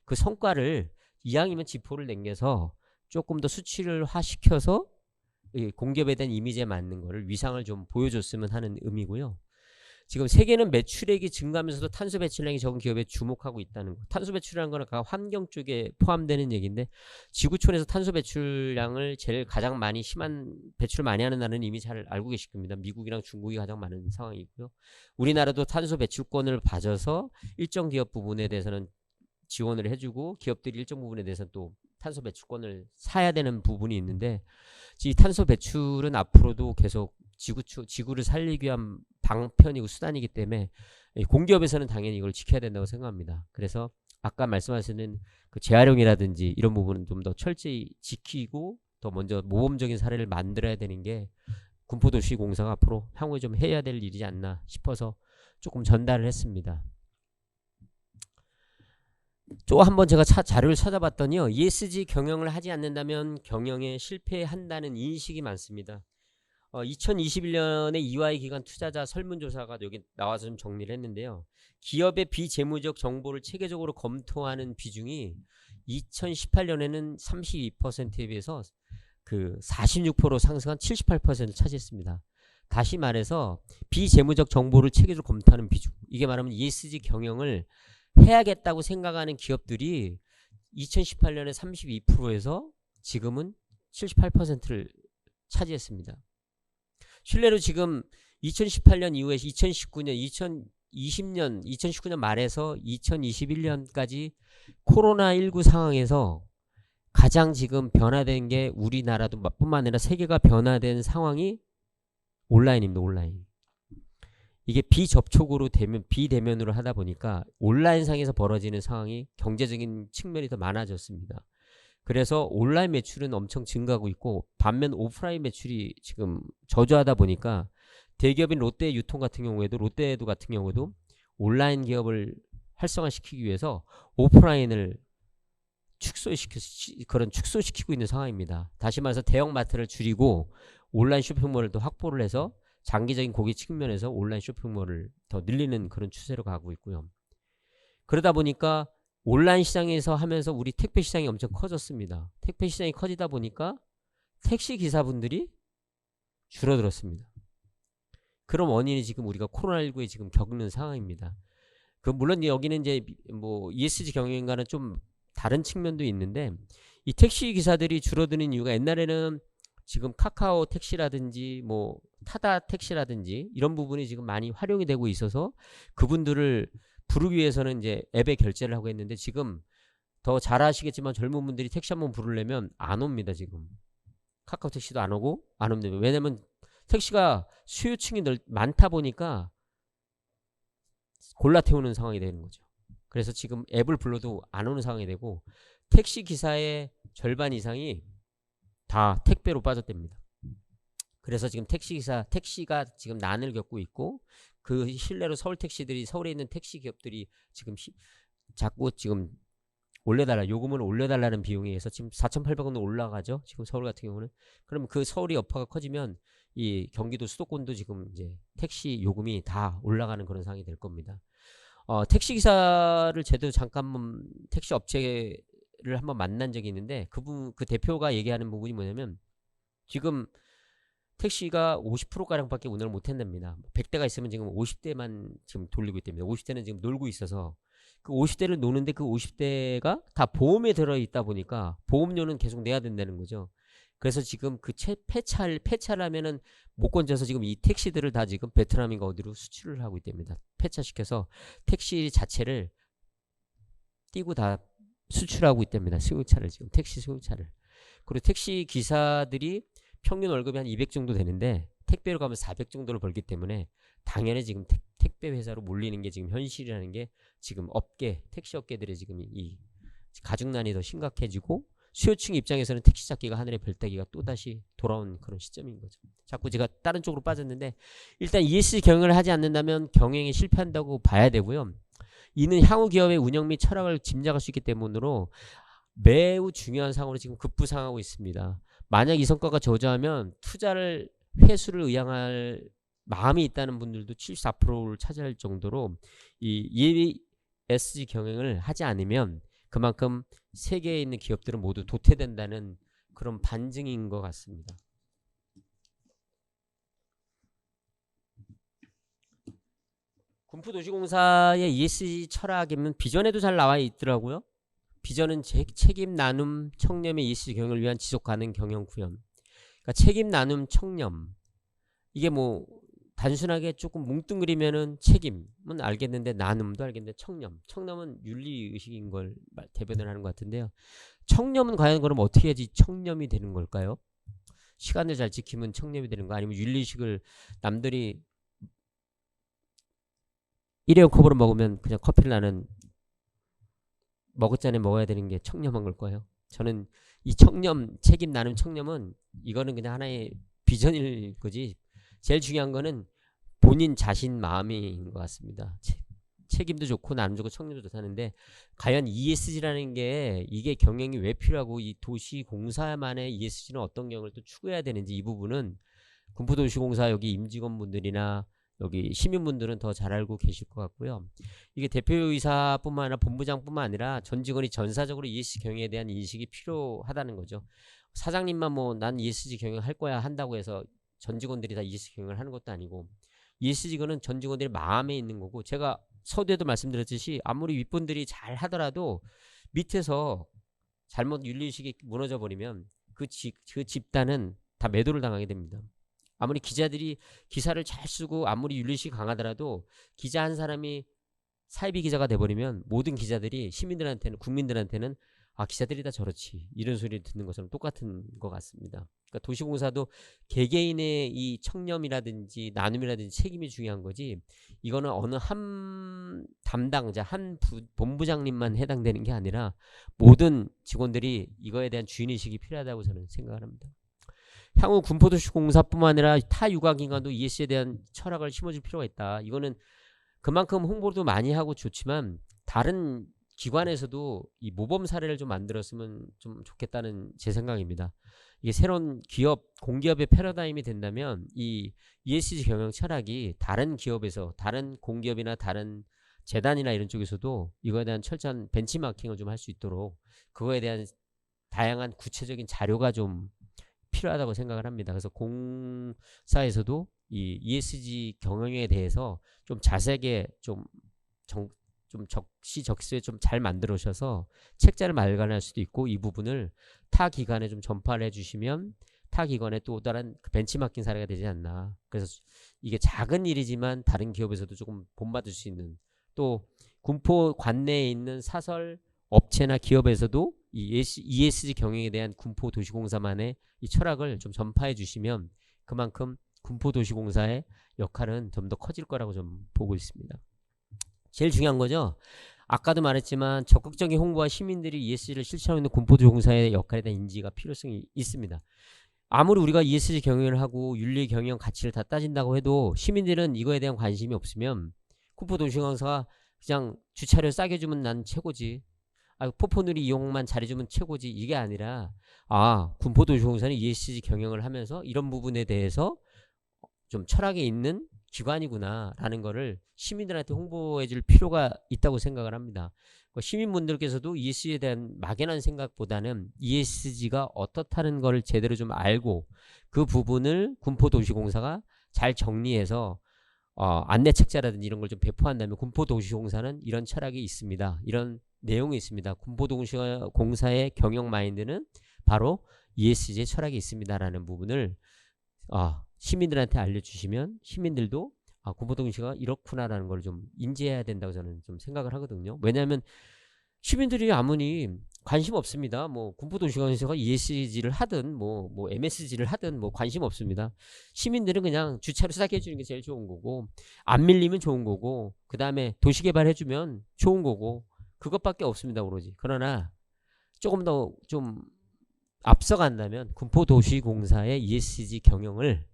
그 성과를 이왕이면 지표를 남겨서 조금 더 수치를화 시켜서 공기업에 대한 이미지에 맞는 거를 위상을 좀 보여줬으면 하는 의미고요. 지금 세계는 매출액이 증가하면서도 탄소 배출량이 적은 기업에 주목하고 있다는 거. 탄소 배출이라는 거는 환경 쪽에 포함되는 얘기인데 지구촌에서 탄소 배출량을 제일 가장 많이 심한 배출을 많이 하는 나라는 이미 잘 알고 계실 겁니다. 미국이랑 중국이 가장 많은 상황이고요. 우리나라도 탄소 배출권을 봐줘서 일정 기업 부분에 대해서는 지원을 해주고 기업들이 일정 부분에 대해서는 또 탄소 배출권을 사야 되는 부분이 있는데 이 탄소 배출은 앞으로도 계속 지구를 살리기 위한 방편이고 수단이기 때문에 공기업에서는 당연히 이걸 지켜야 된다고 생각합니다. 그래서 아까 말씀하시는 그 재활용이라든지 이런 부분은 좀 더 철저히 지키고 더 먼저 모범적인 사례를 만들어야 되는 게 군포도시공사가 앞으로 향후에 좀 해야 될 일이지 않나 싶어서 조금 전달을 했습니다. 또 한번 제가 자료를 찾아봤더니요. ESG 경영을 하지 않는다면 경영에 실패한다는 인식이 많습니다. 2021년에 EY 기관 투자자 설문조사가 여기 나와서 좀 정리를 했는데요. 기업의 비재무적 정보를 체계적으로 검토하는 비중이 2018년에는 32%에 비해서 그 46% 상승한 78%를 차지했습니다. 다시 말해서 비재무적 정보를 체계적으로 검토하는 비중. 이게 말하면 ESG 경영을 해야겠다고 생각하는 기업들이 2018년에 32%에서 지금은 78%를 차지했습니다. 실례로 지금 2018년 이후에 2019년, 2020년, 2019년 말에서 2021년까지 코로나19 상황에서 가장 지금 변화된 게 우리나라도 뿐만 아니라 세계가 변화된 상황이 온라인입니다. 온라인. 이게 비접촉으로 비대면으로 하다 보니까 온라인상에서 벌어지는 상황이 경제적인 측면이 더 많아졌습니다. 그래서 온라인 매출은 엄청 증가하고 있고 반면 오프라인 매출이 지금 저조하다 보니까 대기업인 롯데 유통 같은 경우에도 롯데도 같은 경우도 온라인 기업을 활성화시키기 위해서 오프라인을 축소시키고 있는 상황입니다. 다시 말해서 대형마트를 줄이고 온라인 쇼핑몰을 또 확보를 해서 장기적인 고객 측면에서 온라인 쇼핑몰을 더 늘리는 그런 추세로 가고 있고요. 그러다 보니까 온라인 시장에서 하면서 우리 택배 시장이 엄청 커졌습니다. 택배 시장이 커지다 보니까 택시 기사분들이 줄어들었습니다. 그런 원인이 지금 우리가 코로나19에 지금 겪는 상황입니다. 물론 여기는 이제 뭐 ESG 경영과는 좀 다른 측면도 있는데 이 택시 기사들이 줄어드는 이유가 옛날에는 지금 카카오 택시라든지 뭐 타다 택시라든지 이런 부분이 지금 많이 활용이 되고 있어서 그분들을 부르기 위해서는 이제 앱에 결제를 하고 했는데 지금 더 잘 아시겠지만 젊은 분들이 택시 한번 부르려면 안 옵니다. 지금 카카오 택시도 안 오고 안 옵니다. 왜냐면 택시가 수요층이 많다 보니까 골라 태우는 상황이 되는 거죠. 그래서 지금 앱을 불러도 안 오는 상황이 되고 택시 기사의 절반 이상이 다 택배로 빠졌답니다. 그래서 지금 택시가 지금 난을 겪고 있고 그 실내로 서울에 있는 택시 기업들이 지금 자꾸 지금 요금을 올려달라는 비용에 의해서 지금 4,800원으로 올라가죠. 지금 서울 같은 경우는. 그러면 그 서울이 여파가 커지면 이 경기도 수도권도 지금 이제 택시 요금이 다 올라가는 그런 상황이 될 겁니다. 택시 기사를 잠깐 택시 업체를 한번 만난 적이 있는데 그 대표가 얘기하는 부분이 뭐냐면 지금 택시가 50%가량밖에 운행을 못한답니다. 100대가 있으면 지금 50대만 지금 돌리고 있답니다. 50대는 지금 놀고 있어서 그 50대를 노는데 그 50대가 다 보험에 들어있다 보니까 보험료는 계속 내야 된다는 거죠. 그래서 지금 그 폐차하면은 못 건져서 지금 이 택시들을 다 지금 베트남인가 어디로 수출을 하고 있답니다. 폐차시켜서 택시 자체를 띄고 다 수출하고 있답니다. 승용차를 지금 택시 승용차를. 그리고 택시 기사들이 평균 월급이 한 200 정도 되는데 택배로 가면 400 정도를 벌기 때문에 당연히 지금 택배 회사로 몰리는 게 지금 현실이라는 게 지금 택시 업계들의 지금 이 가중난이 더 심각해지고 수요층 입장에서는 택시 잡기가 하늘의 별 따기가 또다시 돌아온 그런 시점인 거죠. 자꾸 제가 다른 쪽으로 빠졌는데 일단 ESG 경영을 하지 않는다면 경영에 실패한다고 봐야 되고요. 이는 향후 기업의 운영 및 철학을 짐작할 수 있기 때문으로 매우 중요한 상황으로 지금 급부상하고 있습니다. 만약 이 성과가 저조하면 투자를 회수를 의향할 마음이 있다는 분들도 74%를 차지할 정도로 이 ESG 경영을 하지 않으면 그만큼 세계에 있는 기업들은 모두 도태된다는 그런 반증인 것 같습니다. 군포도시공사의 ESG 철학이면 비전에도 잘 나와 있더라고요. 비전은 책임 나눔 청렴의 ESG 경영을 위한 지속 가능 경영 구현. 그러니까 책임 나눔 청렴. 이게 뭐 단순하게 조금 뭉뚱그리면은 책임은 알겠는데 나눔도 알겠는데 청렴은 윤리 의식인 걸 대변을 하는 것 같은데요. 청렴은 과연 그럼 어떻게 해야지 청렴이 되는 걸까요? 시간을 잘 지키면 청렴이 되는 거, 아니면 윤리의식을 남들이 일회용 컵으로 먹으면 그냥 커피를 나는 머그잔에 먹어야 되는 게 청렴한 걸까요? 저는 이 청렴, 책임 나눔 청렴은 이거는 그냥 하나의 비전일 거지, 제일 중요한 거는 본인 자신 마음인 것 같습니다. 책임도 좋고 나눔 좋고 청렴도 좋다는데, 과연 ESG라는 게 이게 경영이 왜 필요하고 이 도시공사만의 ESG는 어떤 경영을 또 추구해야 되는지, 이 부분은 군포도시공사 여기 임직원분들이나 여기 시민분들은 더 잘 알고 계실 것 같고요. 이게 대표이사뿐만 아니라 본부장뿐만 아니라 전 직원이 전사적으로 ESG 경영에 대한 인식이 필요하다는 거죠. 사장님만 뭐 난 ESG 경영할 거야 한다고 해서 전 직원들이 다 ESG 경영을 하는 것도 아니고, ESG는 전 직원들의 마음에 있는 거고, 제가 서두에도 말씀드렸듯이 아무리 윗분들이 잘 하더라도 밑에서 잘못 윤리의식이 무너져 버리면 그 집단은 다 매도를 당하게 됩니다. 아무리 기자들이 기사를 잘 쓰고 아무리 윤리의식이 강하더라도 기자 한 사람이 사이비 기자가 돼버리면 모든 기자들이 시민들한테는, 국민들한테는 아, 기자들이 다 저렇지, 이런 소리를 듣는 것처럼 똑같은 것 같습니다. 그러니까 도시공사도 개개인의 이 청렴이라든지 나눔이라든지 책임이 중요한 거지, 이거는 어느 한 담당자, 한 본부장님만 해당되는 게 아니라 모든 직원들이 이거에 대한 주인의식이 필요하다고 저는 생각을 합니다. 향후 군포도시공사뿐만 아니라 타 유관기관도 ESG에 대한 철학을 심어줄 필요가 있다. 이거는 그만큼 홍보도 많이 하고 좋지만 다른 기관에서도 이 모범 사례를 좀 만들었으면 좀 좋겠다는 제 생각입니다. 이게 새로운 기업, 공기업의 패러다임이 된다면 이 ESG 경영 철학이 다른 기업에서, 다른 공기업이나 다른 재단이나 이런 쪽에서도 이거에 대한 철저한 벤치마킹을 좀 할 수 있도록, 그거에 대한 다양한 구체적인 자료가 좀 필요하다고 생각을 합니다. 그래서 공사에서도 이 ESG 경영에 대해서 좀 자세하게 좀 적시적소에 좀 잘 만들어 오셔서 책자를 마련할 수도 있고, 이 부분을 타 기관에 좀 전파를 해주시면 타 기관에 또 다른 벤치마킹 사례가 되지 않나. 그래서 이게 작은 일이지만 다른 기업에서도 조금 본받을 수 있는, 또 군포 관내에 있는 사설 업체나 기업에서도 이 ESG 경영에 대한 군포도시공사만의 이 철학을 좀 전파해 주시면 그만큼 군포도시공사의 역할은 좀 더 커질 거라고 좀 보고 있습니다. 제일 중요한 거죠. 아까도 말했지만 적극적인 홍보와 시민들이 ESG를 실천하고 있는 군포도시공사의 역할에 대한 인지가 필요성이 있습니다. 아무리 우리가 ESG 경영을 하고 윤리 경영 가치를 다 따진다고 해도 시민들은 이거에 대한 관심이 없으면 군포도시공사가 그냥 주차료 싸게 주면 난 최고지, 포포누리 이용만 잘해주면 최고지, 이게 아니라 군포도시공사는 ESG 경영을 하면서 이런 부분에 대해서 좀 철학이 있는 기관이구나 라는 거를 시민들한테 홍보해 줄 필요가 있다고 생각을 합니다. 시민분들께서도 ESG에 대한 막연한 생각보다는 ESG가 어떻다는 거를 제대로 좀 알고 그 부분을 군포도시공사가 잘 정리해서 안내책자라든지 이런 걸 좀 배포한다면 군포도시공사는 이런 철학이 있습니다, 이런 내용이 있습니다, 군포도시공사의 경영 마인드는 바로 ESG의 철학이 있습니다라는 부분을 시민들한테 알려주시면 시민들도 군포도시가 이렇구나라는 걸 좀 인지해야 된다고 저는 좀 생각을 하거든요. 왜냐하면 시민들이 아무리 관심 없습니다. 뭐 군포도시공사가 ESG를 하든 뭐 MSG를 하든 뭐 관심 없습니다. 시민들은 그냥 주차를 싸게 해주는 게 제일 좋은 거고, 안 밀리면 좋은 거고, 그 다음에 도시개발 해주면 좋은 거고, 그것밖에 없습니다, 오로지. 그러나 조금 더 좀 앞서간다면 군포도시공사의 ESG 경영을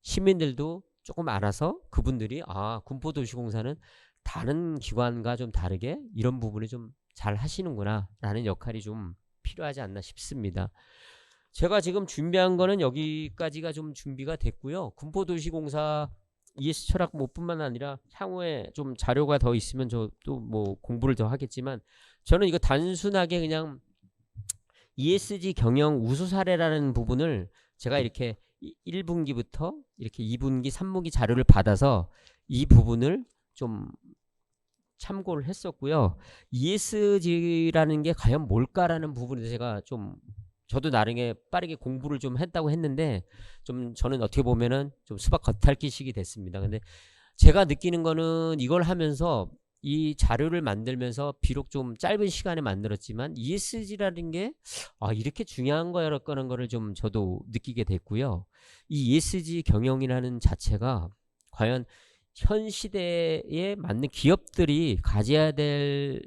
시민들도 조금 알아서 그분들이 군포도시공사는 다른 기관과 좀 다르게 이런 부분을 좀 잘 하시는구나 라는 역할이 좀 필요하지 않나 싶습니다. 제가 지금 준비한 거는 여기까지가 좀 준비가 됐고요. 군포도시공사 ESG 철학 뿐만 아니라 향후에 좀 자료가 더 있으면 저 또 뭐 공부를 더 하겠지만, 저는 이거 단순하게 그냥 ESG 경영 우수 사례라는 부분을 제가 이렇게 1분기부터 이렇게 2분기, 3분기 자료를 받아서 이 부분을 좀 참고를 했었고요. ESG라는 게 과연 뭘까라는 부분에 제가 좀 저도 나름의 빠르게 공부를 좀 했다고 했는데 좀 저는 어떻게 보면은 좀 수박 겉핥기식이 됐습니다. 근데 제가 느끼는 거는 이걸 하면서 이 자료를 만들면서 비록 좀 짧은 시간에 만들었지만 ESG라는 게 이렇게 중요한 거라는 거를 좀 저도 느끼게 됐고요. 이 ESG 경영이라는 자체가 과연 현 시대에 맞는 기업들이 가져야 될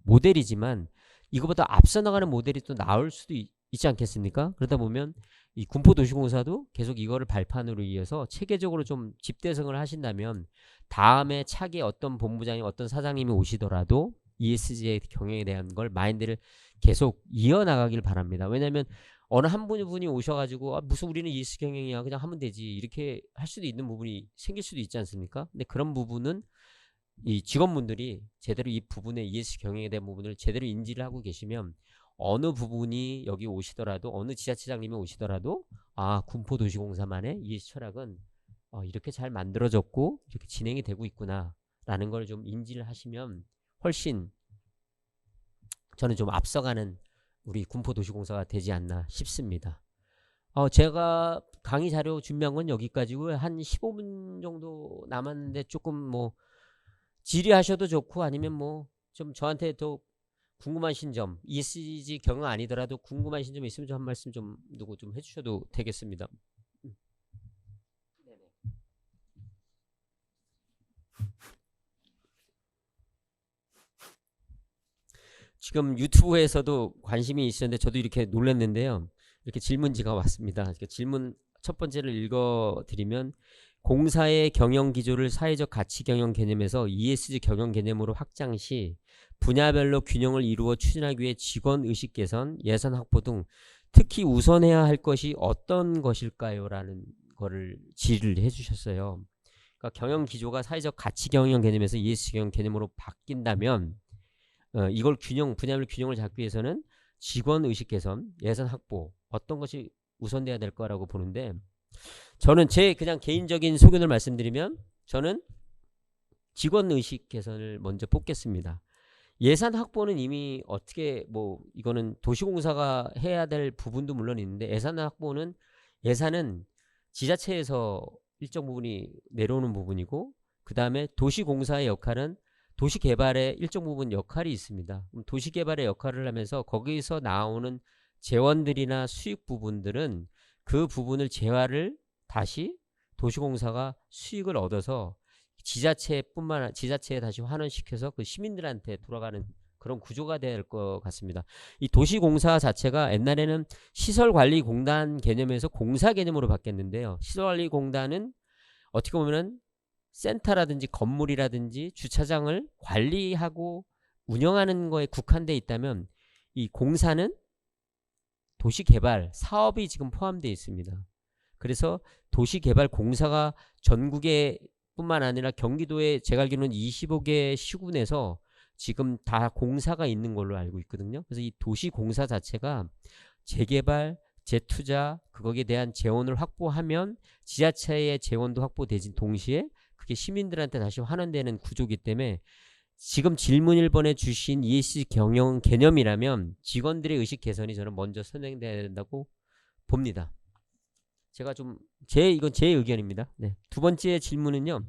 모델이지만 이거보다 앞서 나가는 모델이 또 나올 수도 있지 않겠습니까? 그러다 보면 이 군포도시공사도 계속 이거를 발판으로 이어서 체계적으로 좀 집대성을 하신다면 다음에 차기 어떤 본부장님 어떤 사장님이 오시더라도 ESG의 경영에 대한 걸 마인드를 계속 이어나가길 바랍니다. 왜냐하면 어느 한 분이 오셔가지고 무슨 우리는 ESG 경영이야 그냥 하면 되지 이렇게 할 수도 있는 부분이 생길 수도 있지 않습니까? 근데 그런 부분은 이 직원분들이 제대로 이 부분의 ESG 경영에 대한 부분을 제대로 인지를 하고 계시면 어느 부분이 여기 오시더라도 어느 지자체장님이 오시더라도 군포도시공사만의 ESG 철학은 이렇게 잘 만들어졌고 이렇게 진행이 되고 있구나 라는 걸 좀 인지를 하시면 훨씬 저는 좀 앞서가는 우리 군포도시공사가 되지 않나 싶습니다. 제가 강의 자료 준비한 건 여기까지고요. 한 15분 정도 남았는데 조금 뭐 질의하셔도 좋고 아니면 뭐 좀 저한테 더 궁금하신 점 ESG 경영 아니더라도 궁금하신 점 있으면 좀 한 말씀 좀 누구 좀 해주셔도 되겠습니다. 지금 유튜브에서도 관심이 있었는데 저도 이렇게 놀랐는데요. 이렇게 질문지가 왔습니다. 이렇게 질문 첫 번째를 읽어드리면 공사의 경영 기조를 사회적 가치 경영 개념에서 ESG 경영 개념으로 확장 시 분야별로 균형을 이루어 추진하기 위해 직원 의식 개선, 예산 확보 등 특히 우선해야 할 것이 어떤 것일까요? 라는 거를 질의를 해주셨어요. 그러니까 경영 기조가 사회적 가치 경영 개념에서 ESG 경영 개념으로 바뀐다면 이걸 분야별 균형을 잡기 위해서는 직원 의식 개선, 예산 확보 어떤 것이 우선돼야 될 거라고 보는데 저는 제 그냥 개인적인 소견을 말씀드리면 저는 직원 의식 개선을 먼저 뽑겠습니다. 예산 확보는 이미 어떻게 뭐 이거는 도시공사가 해야 될 부분도 물론 있는데 예산은 지자체에서 일정 부분이 내려오는 부분이고 그 다음에 도시공사의 역할은 도시개발의 일정 부분 역할이 있습니다. 도시개발의 역할을 하면서 거기서 나오는 재원들이나 수익 부분들은 그 부분을 재화를 다시 도시공사가 수익을 얻어서 지자체에 다시 환원시켜서 그 시민들한테 돌아가는 그런 구조가 될 것 같습니다. 이 도시공사 자체가 옛날에는 시설관리공단 개념에서 공사 개념으로 바뀌었는데요. 시설관리공단은 어떻게 보면은 센터라든지 건물이라든지 주차장을 관리하고 운영하는 거에 국한되어 있다면 이 공사는 도시개발 사업이 지금 포함되어 있습니다. 그래서 도시개발공사가 전국에 뿐만 아니라 경기도에 제가 알기로는 25개 시군에서 지금 다 공사가 있는 걸로 알고 있거든요. 그래서 이 도시공사 자체가 재개발, 재투자, 거기에 대한 재원을 확보하면 지자체의 재원도 확보되진 동시에 그게 시민들한테 다시 환원되는 구조이기 때문에 지금 질문 1번에 주신 ESG 경영 개념이라면 직원들의 의식 개선이 저는 먼저 선행돼야 된다고 봅니다. 제가 이건 제 의견입니다. 네. 두 번째 질문은요.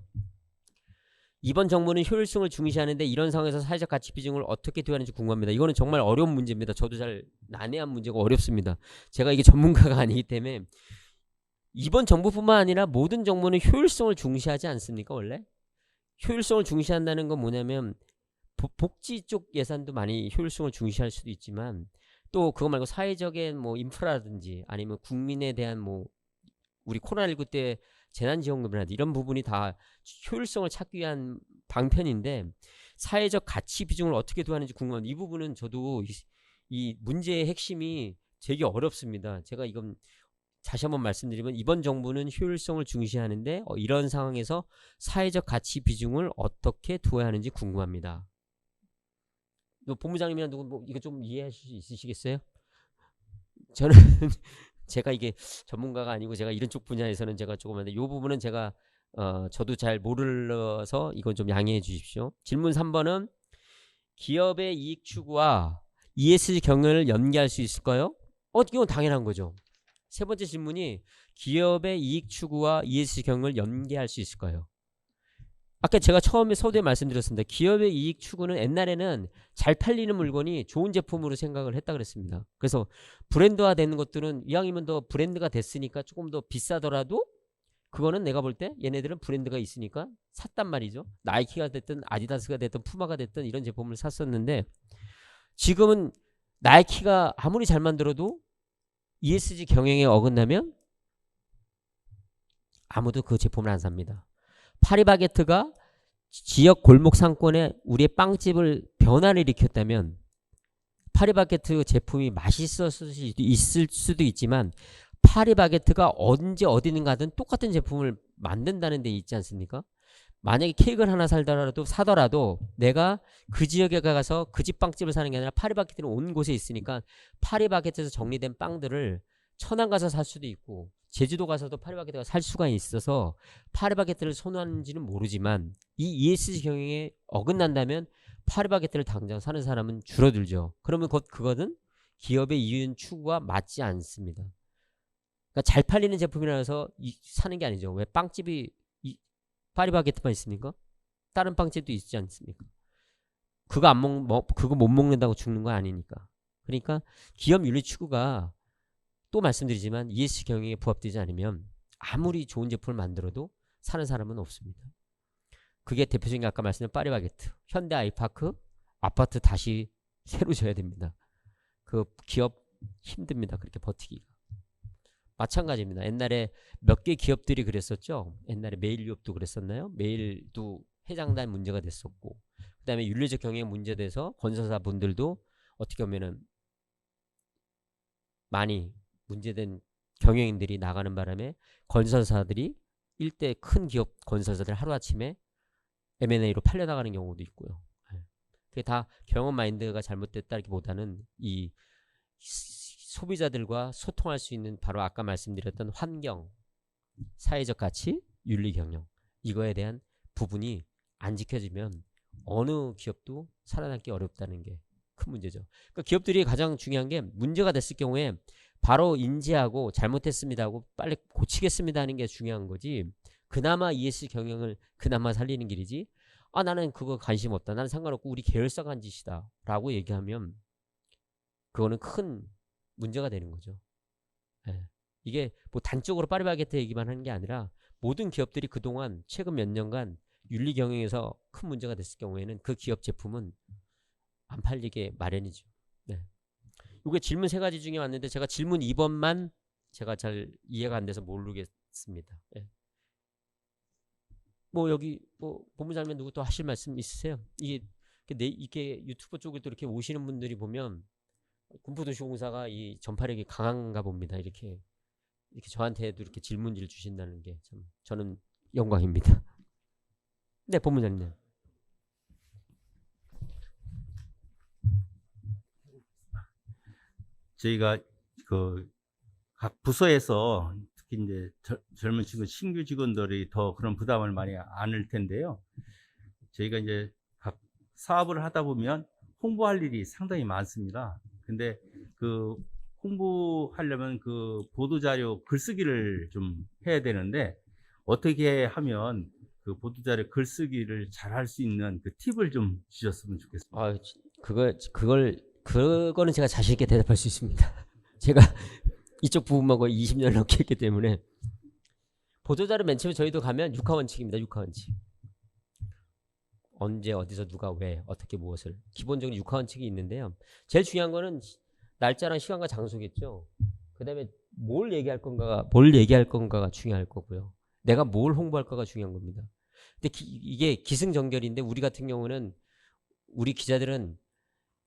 이번 정부는 효율성을 중시하는데 이런 상황에서 사회적 가치 비중을 어떻게 두하는지 궁금합니다. 이거는 정말 어려운 문제입니다. 저도 잘 난해한 문제고 어렵습니다. 제가 이게 전문가가 아니기 때문에 이번 정부뿐만 아니라 모든 정부는 효율성을 중시하지 않습니까? 원래? 효율성을 중시한다는 건 뭐냐면 복지 쪽 예산도 많이 효율성을 중시할 수도 있지만 또 그거 말고 사회적인 뭐 인프라라든지 아니면 국민에 대한 뭐 우리 코로나19 때 재난지원금이라든지 이런 부분이 다 효율성을 찾기 위한 방편인데 사회적 가치 비중을 어떻게 두하는지 궁금합니다. 이 부분은 저도 이 문제의 핵심이 되게 어렵습니다. 제가 이건 다시 한번 말씀드리면 이번 정부는 효율성을 중시하는데 이런 상황에서 사회적 가치 비중을 어떻게 두어야 하는지 궁금합니다. 본부장님이나 누구 뭐 이거 좀 이해하실 수 있으시겠어요? 저는 제가 이게 전문가가 아니고 제가 이런 쪽 분야에서는 제가 조금 한데 이 부분은 제가 저도 잘 모르서 이건 좀 양해해 주십시오. 질문 3번은 기업의 이익 추구와 ESG 경영을 연계할 수 있을까요? 이건 당연한 거죠. 세 번째 질문이 기업의 이익 추구와 ESG 경영을 연계할 수 있을까요? 아까 제가 처음에 서두에 말씀드렸습니다. 기업의 이익 추구는 옛날에는 잘 팔리는 물건이 좋은 제품으로 생각을 했다 그랬습니다. 그래서 브랜드화 되는 것들은 이왕이면 더 브랜드가 됐으니까 조금 더 비싸더라도 그거는 내가 볼 때 얘네들은 브랜드가 있으니까 샀단 말이죠. 나이키가 됐든 아디다스가 됐든 푸마가 됐든 이런 제품을 샀었는데 지금은 나이키가 아무리 잘 만들어도 ESG 경영에 어긋나면 아무도 그 제품을 안 삽니다. 파리바게트가 지역 골목 상권에 우리의 빵집을 변화를 일으켰다면 파리바게트 제품이 있을 수도 있지만 파리바게트가 언제 어디는 가든 똑같은 제품을 만든다는 데 있지 않습니까? 만약에 케이크를 하나 사더라도 내가 그 지역에 가서 그 집 빵집을 사는 게 아니라 파리바게트는 온 곳에 있으니까 파리바게트에서 정리된 빵들을 천안 가서 살 수도 있고 제주도 가서도 파리바게트가 살 수가 있어서 파리바게트를 선호하는지는 모르지만 이 ESG 경영에 어긋난다면 파리바게트를 당장 사는 사람은 줄어들죠. 그러면 그거는 기업의 이윤 추구와 맞지 않습니다. 그러니까 잘 팔리는 제품이라서 사는 게 아니죠. 왜 빵집이 파리바게트만 있습니까? 다른 빵집도 있지 않습니까? 그거 못 먹는다고 죽는 거 아니니까. 그러니까 기업 윤리 추구가 또 말씀드리지만 ESG 경영에 부합되지 않으면 아무리 좋은 제품을 만들어도 사는 사람은 없습니다. 그게 대표적인 게 아까 말씀드린 파리바게트, 현대 아이파크, 아파트 다시 새로 지어야 됩니다. 그 기업 힘듭니다. 그렇게 버티기가. 마찬가지입니다. 옛날에 몇 개 기업들이 그랬었죠. 옛날에 메일유업도 그랬었나요? 메일도 회장단 문제가 됐었고 그 다음에 윤리적 경영 문제돼서 건설사 분들도 어떻게 보면은 많이 문제된 경영인들이 나가는 바람에 건설사들이 일대 큰 기업 건설사들 하루아침에 M&A로 팔려나가는 경우도 있고요. 그게 다 경영 마인드가 잘못됐다기보다는 이 소비자들과 소통할 수 있는 바로 아까 말씀드렸던 환경, 사회적 가치, 윤리 경영 이거에 대한 부분이 안 지켜지면 어느 기업도 살아남기 어렵다는 게 큰 문제죠. 그러니까 기업들이 가장 중요한 게 문제가 됐을 경우에 바로 인지하고 잘못했습니다 하고 빨리 고치겠습니다 하는 게 중요한 거지. 그나마 ESG 경영을 그나마 살리는 길이지. 나는 그거 관심 없다. 나는 상관없고 우리 계열사가 한 짓이다 라고 얘기하면 그거는 큰 문제가 되는 거죠. 네. 이게 뭐 단적으로 파리바게트 얘기만 하는 게 아니라 모든 기업들이 그동안 최근 몇 년간 윤리 경영에서 큰 문제가 됐을 경우에는 그 기업 제품은 안 팔리게 마련이죠. 네. 이게 질문 3가지 중에 왔는데 제가 질문 2번만 제가 잘 이해가 안 돼서 모르겠습니다. 네. 뭐 여기 뭐 본부장님 누구 또 하실 말씀 있으세요? 이게 유튜브 쪽에 또 이렇게 오시는 분들이 보면 군포도시공사가 이 전파력이 강한가 봅니다. 이렇게 저한테도 이렇게 질문지를 주신다는 게 참 저는 영광입니다. 네, 본부장님. 저희가 그 각 부서에서 특히 이제 젊은 신규 직원들이 더 그런 부담을 많이 안을 텐데요. 저희가 이제 각 사업을 하다 보면 홍보할 일이 상당히 많습니다. 근데 그 홍보하려면 그 보도자료 글쓰기를 좀 해야 되는데 어떻게 하면 그 보도자료 글쓰기를 잘 할 수 있는 그 팁을 좀 주셨으면 좋겠습니다. 그거는 제가 자신 있게 대답할 수 있습니다. 제가 이쪽 부분만 거의 20년 넘게 했기 때문에 보도자료 맨 처음에 저희도 가면 육하원칙입니다. 육하원칙. 언제 어디서 누가 왜 어떻게 무엇을 기본적인 육하원칙이 있는데요. 제일 중요한 거는 날짜랑 시간과 장소겠죠. 그 다음에 뭘 얘기할 건가가 중요할 거고요. 내가 뭘 홍보할까가 중요한 겁니다. 근데 이게 기승전결인데 우리 같은 경우는 우리 기자들은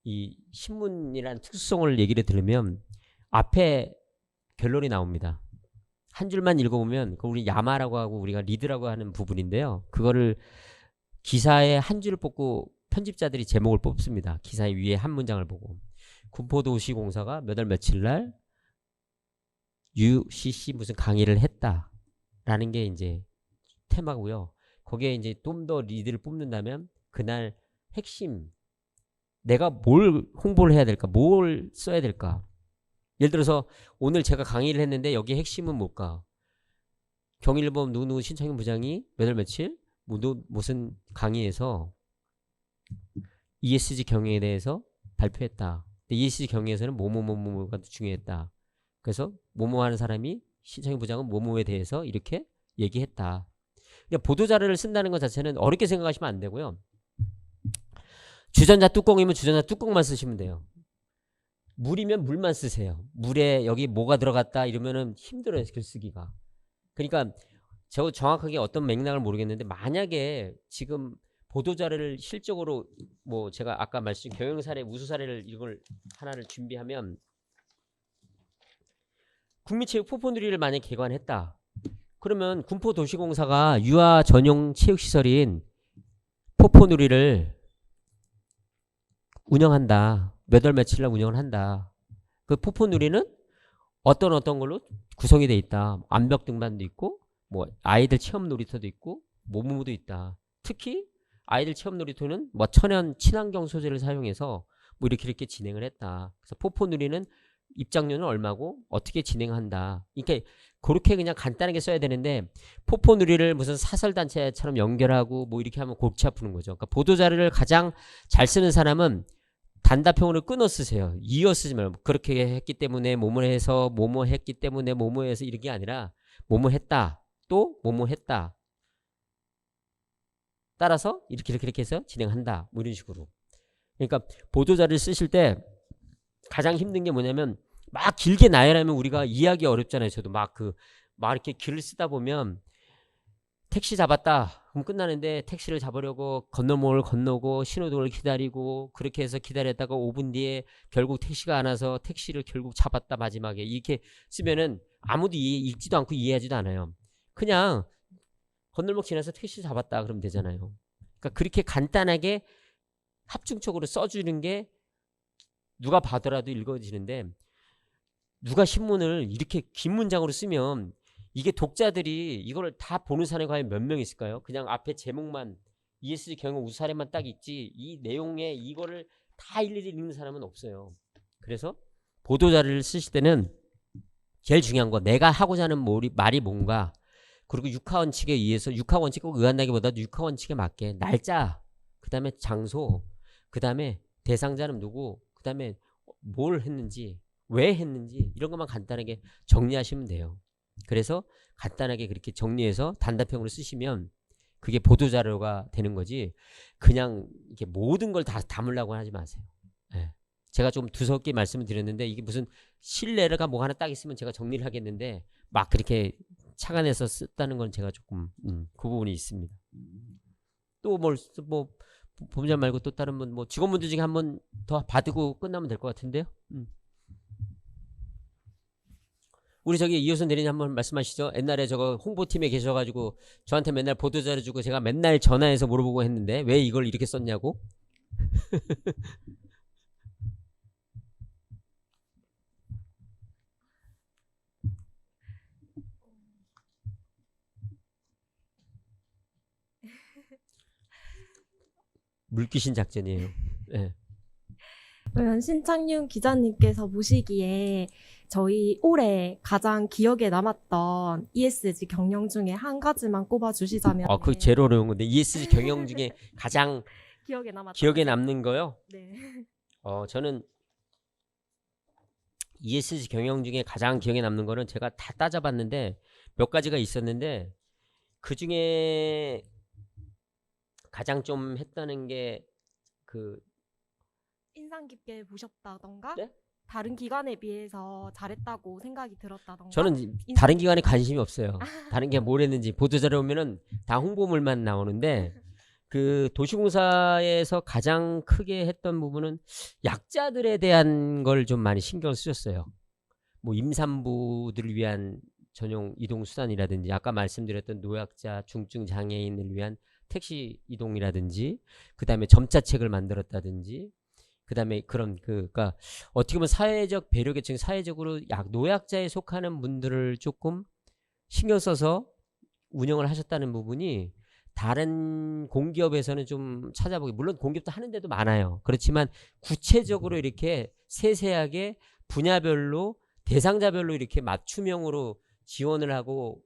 이 신문이라는 특수성을 얘기를 들으면 앞에 결론이 나옵니다. 한 줄만 읽어보면 우리 야마라고 하고 우리가 리드라고 하는 부분인데요. 그거를 기사에 한 줄을 뽑고 편집자들이 제목을 뽑습니다. 기사의 위에 한 문장을 보고 군포도시공사가 몇 월 며칠 날 UCC 무슨 강의를 했다라는 게 이제 테마고요. 거기에 이제 좀 더 리드를 뽑는다면 그날 핵심 내가 뭘 홍보를 해야 될까? 뭘 써야 될까? 예를 들어서 오늘 제가 강의를 했는데 여기 핵심은 뭘까? 경일보 누구 신창윤 부장이 몇 월 며칠 무슨 강의에서 ESG 경영에 대해서 발표했다. 근데 ESG 경영에서는 뭐뭐뭐뭐가 중요했다. 그래서 뭐뭐 하는 사람이 신창윤 부장은 뭐뭐에 대해서 이렇게 얘기했다. 그러니까 보도자료를 쓴다는 것 자체는 어렵게 생각하시면 안 되고요. 주전자 뚜껑이면 주전자 뚜껑만 쓰시면 돼요. 물이면 물만 쓰세요. 물에 여기 뭐가 들어갔다 이러면은 힘들어요, 글쓰기가. 그러니까 저 정확하게 어떤 맥락을 모르겠는데 만약에 지금 보도자료를 실적으로 뭐 제가 아까 말씀드린 경영사례, 우수사례를 이걸 하나를 준비하면 국민체육 포포누리를 만약에 개관했다. 그러면 군포도시공사가 유아 전용 체육시설인 포포누리를 운영한다. 몇 월 며칠 날 운영을 한다. 그 포포누리는 어떤 걸로 구성이 돼 있다. 암벽 등반도 있고 뭐 아이들 체험 놀이터도 있고 모무도 있다. 특히 아이들 체험 놀이터는 뭐 천연 친환경 소재를 사용해서 뭐 이렇게 진행을 했다. 그래서 포포누리는 입장료는 얼마고 어떻게 진행한다. 이렇게 그렇게 그냥 간단하게 써야 되는데 포포누리를 무슨 사설단체처럼 연결하고 뭐 이렇게 하면 골치 아프는 거죠. 그러니까 보도자료를 가장 잘 쓰는 사람은 단답형으로 끊어 쓰세요. 이어 쓰지 말고 그렇게 했기 때문에 뭐뭐 해서 뭐뭐 했기 때문에 뭐뭐 해서 이런 게 아니라 뭐뭐 했다. 또 뭐뭐 했다. 따라서 이렇게 해서 진행한다. 뭐 이런 식으로. 그러니까 보도자료를 쓰실 때 가장 힘든 게 뭐냐면 막 길게 나열하면 우리가 이해하기 어렵잖아요. 저도 막 이렇게 글을 쓰다 보면 택시 잡았다. 그럼 끝나는데 택시를 잡으려고 건널목을 건너고 신호등을 기다리고 그렇게 해서 기다렸다가 5분 뒤에 결국 택시가 안 와서 택시를 결국 잡았다 마지막에 이렇게 쓰면은 아무도 읽지도 않고 이해하지도 않아요. 그냥 건널목 지나서 택시 잡았다 그러면 되잖아요. 그러니까 그렇게 간단하게 합중적으로 써주는 게 누가 봐더라도 읽어지는데 누가 신문을 이렇게 긴 문장으로 쓰면 이게 독자들이 이걸 다 보는 사람이 과연 몇 명 있을까요? 그냥 앞에 제목만 ESG 경영 우수 사례만 딱 있지 이 내용에 이거를 다 일일이 읽는 사람은 없어요. 그래서 보도자료를 쓰실 때는 제일 중요한 거 내가 하고자 하는 말이 뭔가 그리고 육하원칙에 의해서 육하원칙 꼭 의한다기보다도 육하원칙에 맞게 날짜 그 다음에 장소 그 다음에 대상자는 누구 그 다음에 뭘 했는지 왜 했는지 이런 것만 간단하게 정리하시면 돼요. 그래서 간단하게 그렇게 정리해서 단답형으로 쓰시면 그게 보도자료가 되는 거지 그냥 이렇게 모든 걸 다 담으려고 하지 마세요. 네. 제가 좀 두껍게 말씀을 드렸는데 이게 무슨 신뢰가 뭐 하나 딱 있으면 제가 정리를 하겠는데 막 그렇게 착안해서 썼다는 건 제가 조금 그 부분이 있습니다. 또 뭐 본자 말고 또 다른 분 뭐 직원분들 중에 한 번 더 받고 끝나면 될 것 같은데요. 우리 저기 이효선 대리님 한번 말씀하시죠. 옛날에 저거 홍보팀에 계셔가지고 저한테 맨날 보도자료 주고 제가 맨날 전화해서 물어보고 했는데 왜 이걸 이렇게 썼냐고. 물귀신 작전이에요. 네. 그러면 신창윤 기자님께서 보시기에 저희 올해 가장 기억에 남았던 ESG 경영 중에 한 가지만 꼽아주시자면 그 제일 어려운 건데 ESG 경영 중에 가장 기억에 남는 거요? 네. 저는 ESG 경영 중에 가장 기억에 남는 거는 제가 다 따져봤는데 몇 가지가 있었는데 그 중에 가장 좀 했다는 게 인상 깊게 보셨다던가 네? 다른 기관에 비해서 잘했다고 생각이 들었다던가 저는 다른 기관에 관심이 없어요. 다른 게 뭘 했는지 보도자료 보면은 다 홍보물만 나오는데 그 도시공사에서 가장 크게 했던 부분은 약자들에 대한 걸 좀 많이 신경을 쓰셨어요. 뭐 임산부들을 위한 전용 이동 수단이라든지 아까 말씀드렸던 노약자, 중증 장애인을 위한 택시 이동이라든지 그다음에 점자책을 만들었다든지 그다음에 그러니까 어떻게 보면 사회적 배려 계층 사회적으로 노약자에 속하는 분들을 조금 신경 써서 운영을 하셨다는 부분이 다른 공기업에서는 좀 찾아보기, 물론 공기업도 하는 데도 많아요. 그렇지만 구체적으로 이렇게 세세하게 분야별로 대상자별로 이렇게 맞춤형으로 지원을 하고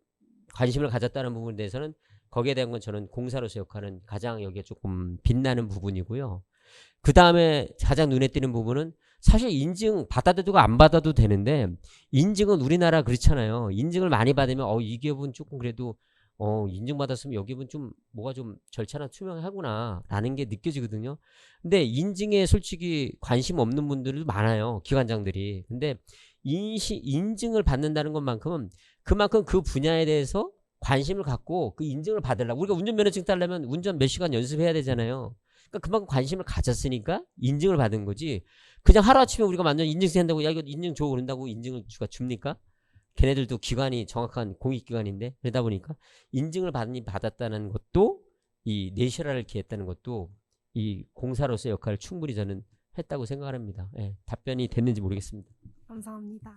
관심을 가졌다는 부분에 대해서는 거기에 대한 건 저는 공사로서 역할은 가장 여기에 조금 빛나는 부분이고요. 그 다음에 가장 눈에 띄는 부분은 사실 인증 받아도 되고 안 받아도 되는데, 인증은 우리나라 그렇잖아요. 인증을 많이 받으면 이 기업은 조금 그래도 인증받았으면 여기 기업은 좀 뭐가 좀 절차나 투명하구나 라는 게 느껴지거든요. 근데 인증에 솔직히 관심 없는 분들도 많아요, 기관장들이. 근데 인증을 받는다는 것만큼은 그만큼 그 분야에 대해서 관심을 갖고 그 인증을 받으려고, 우리가 운전면허증 따려면 운전 몇 시간 연습해야 되잖아요. 그러니까 그만큼 관심을 가졌으니까 인증을 받은 거지. 그냥 하루아침에 우리가 완전 인증서 한다고 야 이거 인증 줘 그런다고 인증을 줍니까? 걔네들도 기관이 정확한 공익기관인데. 그러다 보니까 인증을 받았다는 것도, 이 내실화를 기했다는 것도 이 공사로서의 역할을 충분히 저는 했다고 생각합니다. 예, 답변이 됐는지 모르겠습니다. 감사합니다.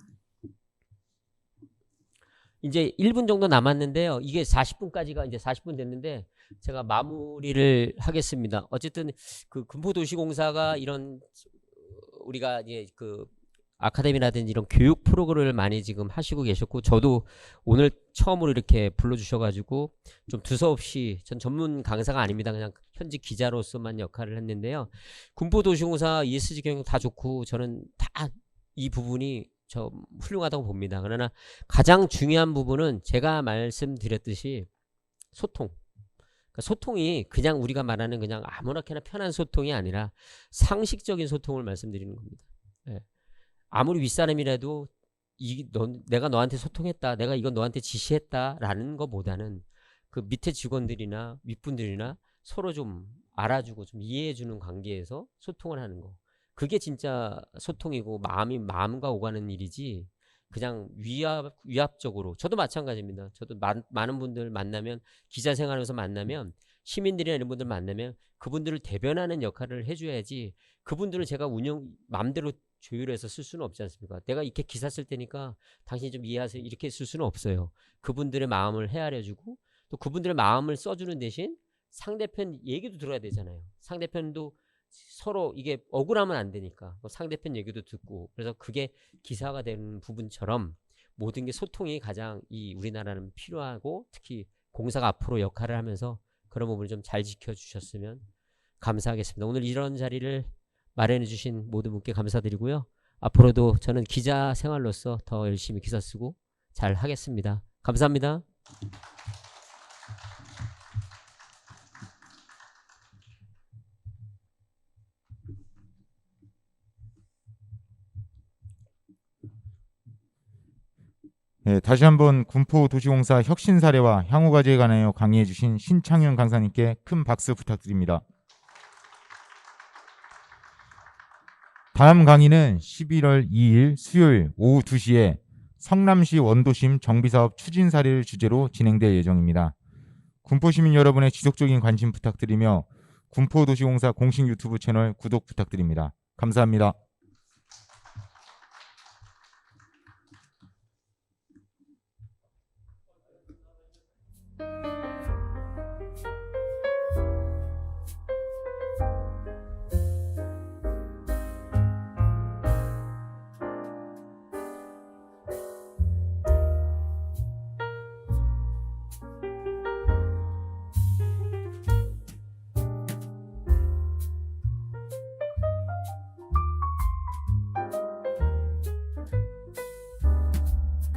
이제 1분 정도 남았는데요. 이게 40분까지가 이제 40분 됐는데 제가 마무리를 하겠습니다. 어쨌든 그 금포도시공사가 이런, 우리가 이제 그 아카데미라든지 이런 교육 프로그램을 많이 지금 하시고 계셨고, 저도 오늘 처음으로 이렇게 불러주셔가지고 좀 두서없이, 전 전문 강사가 아닙니다. 그냥 현직 기자로서만 역할을 했는데요. 금포도시공사 ESG 경영 다 좋고 저는 다 이 부분이 저 훌륭하다고 봅니다. 그러나 가장 중요한 부분은 제가 말씀드렸듯이 소통. 그러니까 소통이 그냥 우리가 말하는 그냥 아무렇게나 편한 소통이 아니라 상식적인 소통을 말씀드리는 겁니다. 예. 아무리 윗사람이라도 내가 너한테 소통했다, 내가 이건 너한테 지시했다라는 것보다는 그 밑에 직원들이나 윗분들이나 서로 좀 알아주고 좀 이해해주는 관계에서 소통을 하는 거. 그게 진짜 소통이고 마음과 오가는 일이지, 그냥 위압적으로. 저도 마찬가지입니다. 저도 많은 분들 만나면, 기자 생활하면서 만나면, 시민들이나 이런 분들 만나면 그분들을 대변하는 역할을 해줘야지, 그분들을 제가 마음대로 조율해서 쓸 수는 없지 않습니까? 내가 이렇게 기사 쓸 테니까 당신이 좀 이해하세요, 이렇게 쓸 수는 없어요. 그분들의 마음을 헤아려주고, 또 그분들의 마음을 써주는 대신 상대편 얘기도 들어야 되잖아요. 상대편도 서로 이게 억울하면 안 되니까 상대편 얘기도 듣고, 그래서 그게 기사가 되는 부분처럼 모든 게 소통이 가장 이 우리나라는 필요하고, 특히 공사가 앞으로 역할을 하면서 그런 부분을 좀 잘 지켜주셨으면 감사하겠습니다. 오늘 이런 자리를 마련해 주신 모든 분께 감사드리고요. 앞으로도 저는 기자 생활로서 더 열심히 기사 쓰고 잘 하겠습니다. 감사합니다. 네, 다시 한번 군포도시공사 혁신 사례와 향후 과제에 관하여 강의해 주신 신창윤 강사님께 큰 박수 부탁드립니다. 다음 강의는 11월 2일 수요일 오후 2시에 성남시 원도심 정비사업 추진 사례를 주제로 진행될 예정입니다. 군포시민 여러분의 지속적인 관심 부탁드리며 군포도시공사 공식 유튜브 채널 구독 부탁드립니다. 감사합니다.